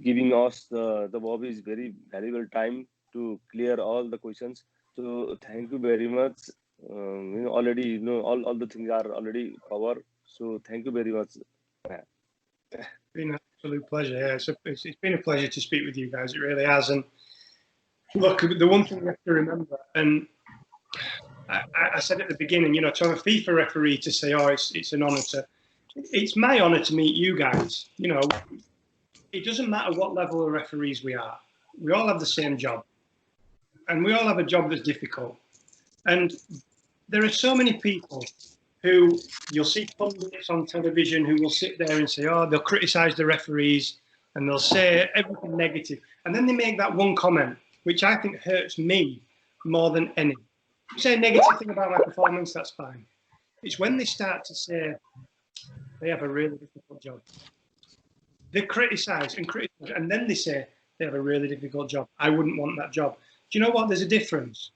giving us the Bobby's very valuable time to clear all the questions. So thank you very much. Already all the things are already covered. So thank you very much. It's been an absolute pleasure. Yeah, it's been a pleasure to speak with you guys. It really has. And look, the one thing we have to remember, and I said at the beginning, to have a FIFA referee to say, "Oh, it's an honour it's my honour to meet you guys." It doesn't matter what level of referees we are. We all have the same job, and we all have a job that's difficult. And there are so many people who you'll see pundits on television who will sit there and say, "Oh, they'll criticise the referees and they'll say everything negative," and then they make that one comment, which I think hurts me more than any. You say a negative thing about my performance, that's fine. It's when they start to say they have a really difficult job. They criticise and then they say they have a really difficult job. I wouldn't want that job. Do you know what? There's a difference.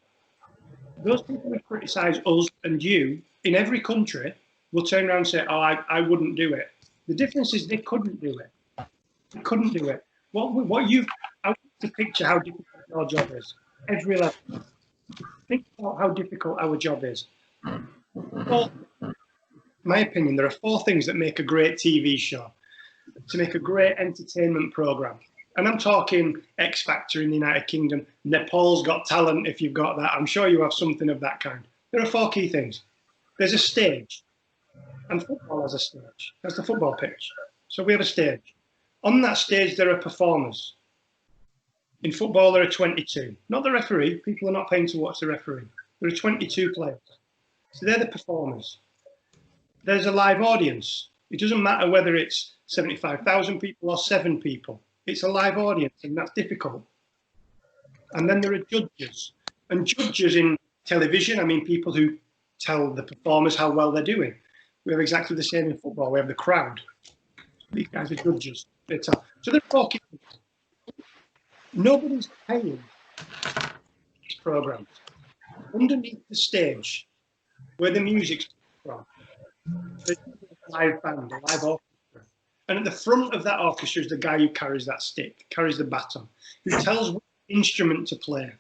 Those people who criticise us and you in every country will turn around and say, "Oh, I wouldn't do it." The difference is they couldn't do it. They couldn't do it. I want to picture how difficult your job is. Every level. Think about how difficult our job is. Well, in my opinion, there are 4 things that make a great TV show, to make a great entertainment program. And I'm talking X Factor in the United Kingdom, Nepal's Got Talent, if you've got that. I'm sure you have something of that kind. There are 4 key things. There's a stage, and football has a stage. That's the football pitch. So we have a stage. On that stage, there are performers. In football, there are 22. Not the referee. People are not paying to watch the referee. There are 22 players. So they're the performers. There's a live audience. It doesn't matter whether it's 75,000 people or 7 people. It's a live audience, and that's difficult. And then there are judges. And judges in television, I mean people who tell the performers how well they're doing. We have exactly the same in football. We have the crowd. These guys are judges. So they're talking. Nobody's paying these programs. Underneath the stage, where the music's from, there's a live band, a live orchestra. And at the front of that orchestra is the guy who carries that stick, carries the baton, who tells which instrument to play.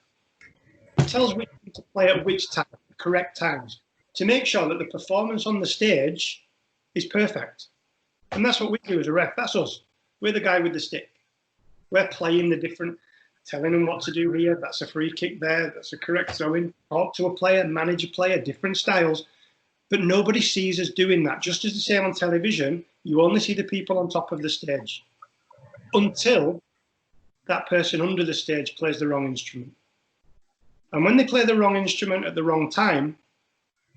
He tells which to play at which time, the correct times, to make sure that the performance on the stage is perfect. And that's what we do as a ref. That's us. We're the guy with the stick. We're playing the different, telling them what to do here. That's a free kick there. That's a correct throw-in. Talk to a player, manage a player, different styles. But nobody sees us doing that. Just as the same on television, you only see the people on top of the stage until that person under the stage plays the wrong instrument. And when they play the wrong instrument at the wrong time,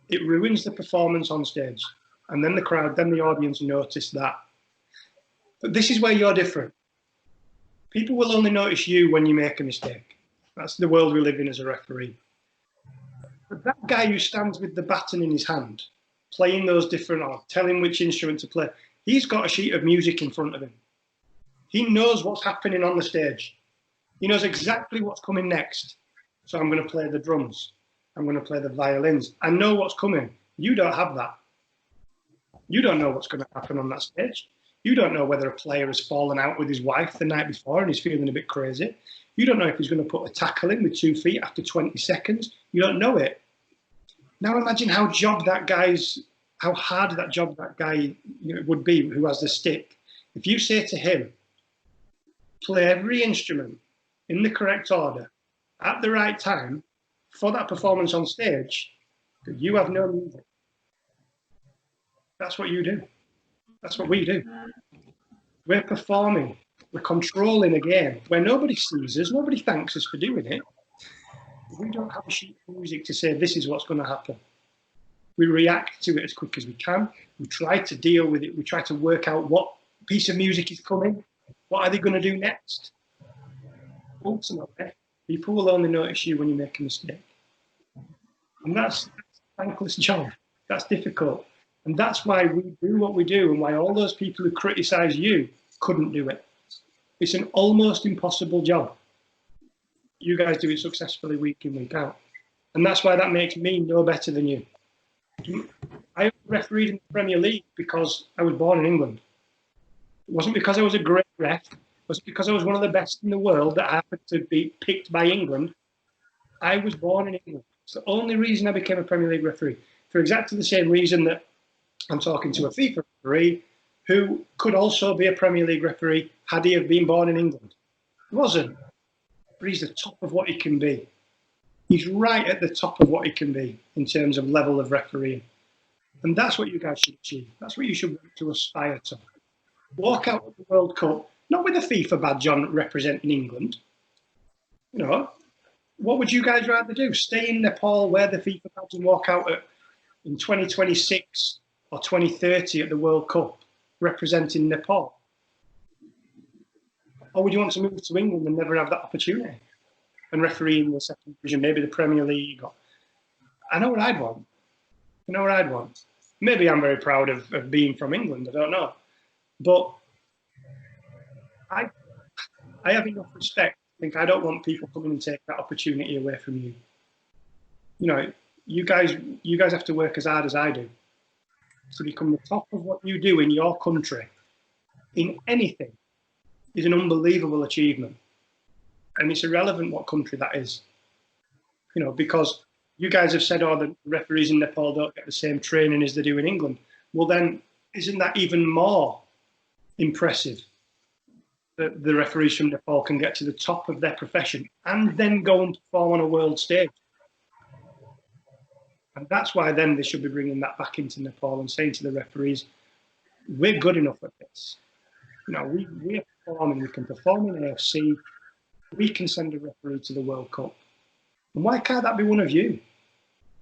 it ruins the performance on stage. And then the crowd, then the audience notice that. But this is where you're different. People will only notice you when you make a mistake. That's the world we live in as a referee. But that guy who stands with the baton in his hand, playing those different, or telling which instrument to play, he's got a sheet of music in front of him. He knows what's happening on the stage. He knows exactly what's coming next. So I'm going to play the drums. I'm going to play the violins. I know what's coming. You don't have that. You don't know what's going to happen on that stage. You don't know whether a player has fallen out with his wife the night before and he's feeling a bit crazy. You don't know if he's going to put a tackle in with 2 feet after 20 seconds. You don't know it. Now imagine how hard that job that guy would be who has the stick. If you say to him, play every instrument in the correct order at the right time for that performance on stage, you have no music. That's what you do. That's what we do. We're performing. We're controlling a game where nobody sees us, nobody thanks us for doing it. We don't have a sheet of music to say this is what's going to happen. We react to it as quick as we can. We try to deal with it. We try to work out what piece of music is coming. What are they going to do next? Ultimately, people will only notice you when you make a mistake. And that's a thankless job. That's difficult. And that's why we do what we do and why all those people who criticise you couldn't do it. It's an almost impossible job. You guys do it successfully week in, week out. And that's why that makes me no better than you. I refereed in the Premier League because I was born in England. It wasn't because I was a great ref. It wasn't because I was one of the best in the world that happened to be picked by England. I was born in England. It's the only reason I became a Premier League referee. For exactly the same reason that I'm talking to a FIFA referee who could also be a Premier League referee had he have been born in England. He wasn't, but he's the top of what he can be. He's right at the top of what he can be in terms of level of refereeing. And that's what you guys should achieve. That's what you should want to aspire to. Walk out of the World Cup, not with a FIFA badge on representing England. You know, what would you guys rather do? Stay in Nepal, wear the FIFA badge and walk out in 2026 or 2030 at the World Cup representing Nepal? Or would you want to move to England and never have that opportunity and referee in the second division, maybe the Premier League? I know what I'd want. I know what I'd want. Maybe I'm very proud of being from England, I don't know. But I have enough respect. I think I don't want people coming and take that opportunity away from you. You know, you guys have to work as hard as I do to become the top of what you do in your country, in anything, is an unbelievable achievement. And it's irrelevant what country that is. You know, because you guys have said, oh, the referees in Nepal don't get the same training as they do in England. Well, then, isn't that even more impressive that the referees from Nepal can get to the top of their profession and then go and perform on a world stage? And that's why then they should be bringing that back into Nepal and saying to the referees, we're good enough at this. You know, we're performing, we can perform in AFC, we can send a referee to the World Cup. And why can't that be one of you?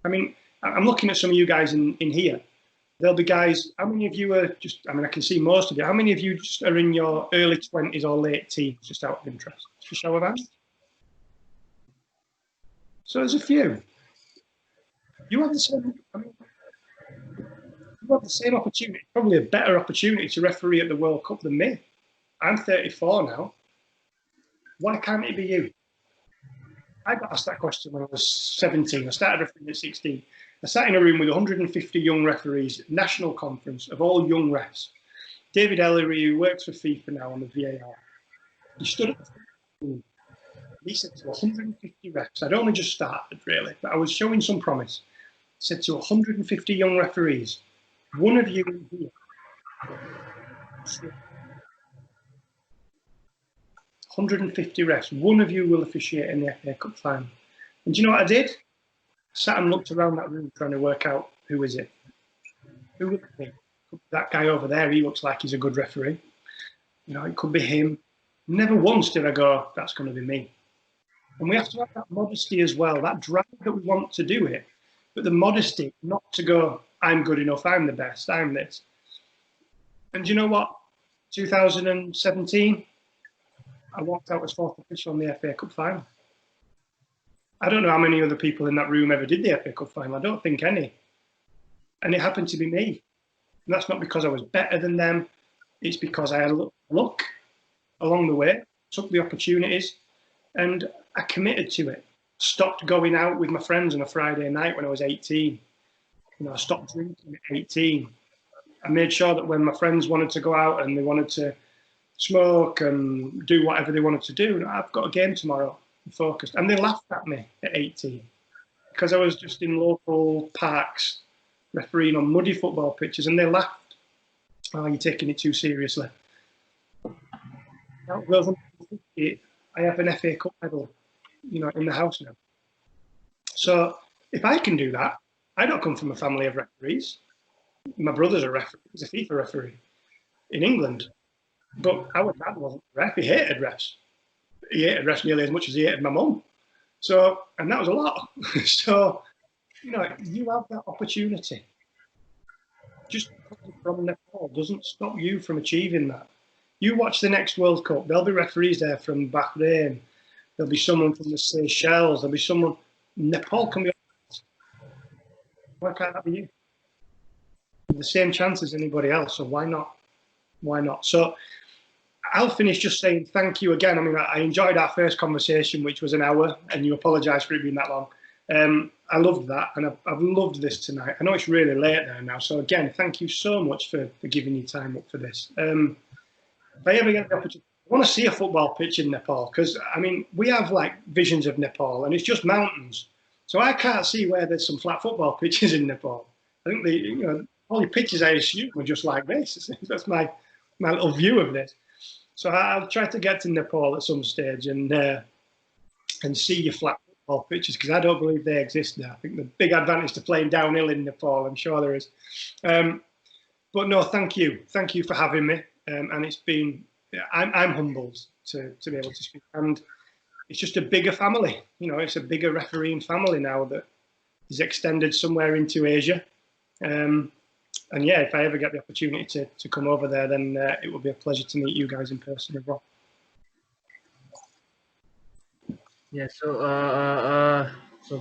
I mean, I'm looking at some of you guys in here. There'll be guys, how many of you are just, I mean, I can see most of you. How many of you just are in your early 20s or late teens, just out of interest? Just a show of hands. So there's a few. You have the same, I mean, you have the same opportunity, probably a better opportunity to referee at the World Cup than me. I'm 34 now. Why can't it be you? I got asked that question when I was 17. I started refereeing at 16. I sat in a room with 150 young referees, national conference of all young refs. David Ellery, who works for FIFA now on the VAR, he stood at the room. He said to 150 refs, I'd only just started really, but I was showing some promise. He said to 150 young referees, one of you in here, 150 refs, one of you will officiate in the FA Cup final. And do you know what I did? Sat and looked around that room trying to work out who is it. Who will it be? That guy over there, he looks like he's a good referee. You know, it could be him. Never once did I go, that's going to be me. And we have to have that modesty as well, that drive that we want to do it, but the modesty not to go, I'm good enough, I'm the best, I'm this. And do you know what? 2017, I walked out as fourth official in the FA Cup final. I don't know how many other people in that room ever did the FA Cup final. I don't think any. And it happened to be me. And that's not because I was better than them. It's because I had a luck along the way, took the opportunities, and I committed to it. Stopped going out with my friends on a Friday night when I was 18. I stopped drinking at 18. I made sure that when my friends wanted to go out and they wanted to smoke and do whatever they wanted to do, I've got a game tomorrow, I'm focused. And they laughed at me at 18 because I was just in local parks refereeing on muddy football pitches, and they laughed. Oh, you're taking it too seriously. I have an FA Cup medal, in the house now. So if I can do that, I don't come from a family of referees. My brother's a referee. He's a FIFA referee in England. But our dad wasn't a ref. He hated refs. He hated refs nearly as much as he hated my mum. So, and that was a lot. So, you have that opportunity. Just from Nepal doesn't stop you from achieving that. You watch the next World Cup, there'll be referees there from Bahrain. There'll be someone from the Seychelles. There'll be someone. Nepal can be. Why can't that be you? The same chance as anybody else, so why not? Why not? So I'll finish just saying thank you again. I mean, I enjoyed our first conversation, which was an hour, and you apologise for it being that long. I loved that, and I've loved this tonight. I know it's really late there now, so again, thank you so much for giving your time up for this. If I ever get the opportunity, I want to see a football pitch in Nepal, because, I mean, we have, visions of Nepal, and it's just mountains. So I can't see where there's some flat football pitches in Nepal. I think all the pitches, I assume, are just like this. That's my little view of this. So I'll try to get to Nepal at some stage and see your flat football pitches, because I don't believe they exist now. I think the big advantage to playing downhill in Nepal, I'm sure there is. But no, thank you. Thank you for having me. And it's been, I'm humbled to be able to speak. And it's just a bigger family. It's a bigger refereeing family now that is extended somewhere into Asia. And yeah, if I ever get the opportunity to come over there, then it will be a pleasure to meet you guys in person as well. Yeah, so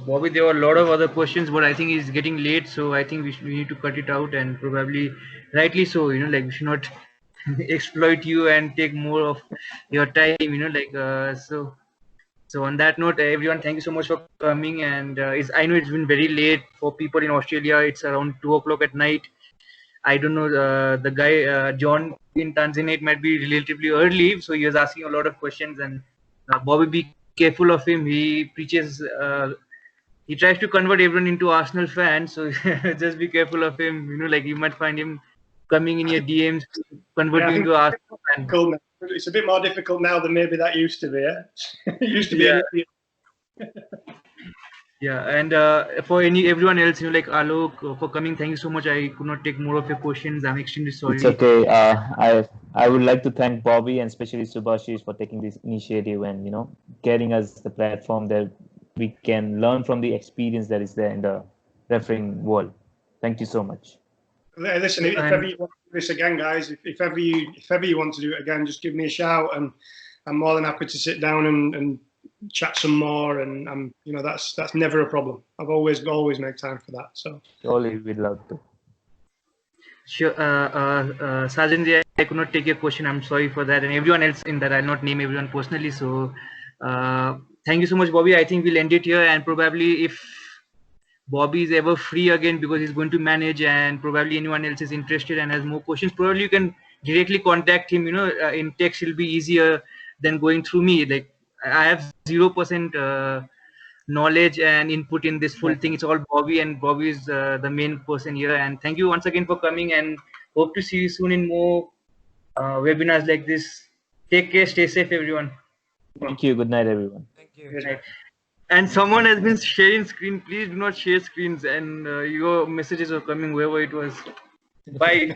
Bobby, there were a lot of other questions, but I think it's getting late, so I think we need to cut it out, and probably rightly so. We should not exploit you and take more of your time. So on that note, everyone, thank you so much for coming. And I know it's been very late for people in Australia. It's around 2 o'clock at night. I don't know, the guy, John in Tanzania, it might be relatively early. So he was asking a lot of questions, and Bobby, be careful of him. He preaches, he tries to convert everyone into Arsenal fans. So just be careful of him. You might find him coming in your DMs, converting into Arsenal fan. Cool. It's a bit more difficult now than maybe that used to be. It used to be. Yeah. Yeah, and for everyone else, like Alok, for coming, thank you so much. I could not take more of your questions. I'm extremely sorry. It's okay. I would like to thank Bobby and especially Subhashish for taking this initiative and getting us the platform that we can learn from the experience that is there in the refereeing world. Thank you so much. Listen, if ever you want to do this again, guys, if ever you want to do it again, just give me a shout, and I'm more than happy to sit down and chat some more. And that's never a problem. I've always made time for that. So surely we'd love to. Sure, Sergeant, I could not take your question. I'm sorry for that, and everyone else in that. I'll not name everyone personally. So thank you so much, Bobby. I think we'll end it here, and probably if Bobby is ever free again, because he's going to manage, and probably anyone else is interested and has more questions, probably you can directly contact him. In text it'll be easier than going through me. Like, I have 0% knowledge and input in this full thing. It's all Bobby, and Bobby is the main person here. And thank you once again for coming, and hope to see you soon in more webinars like this. Take care, stay safe, everyone. Thank you. Good night, everyone. Thank you. Good night. And someone has been sharing screen. Please do not share screens, and your messages are coming wherever it was. Bye.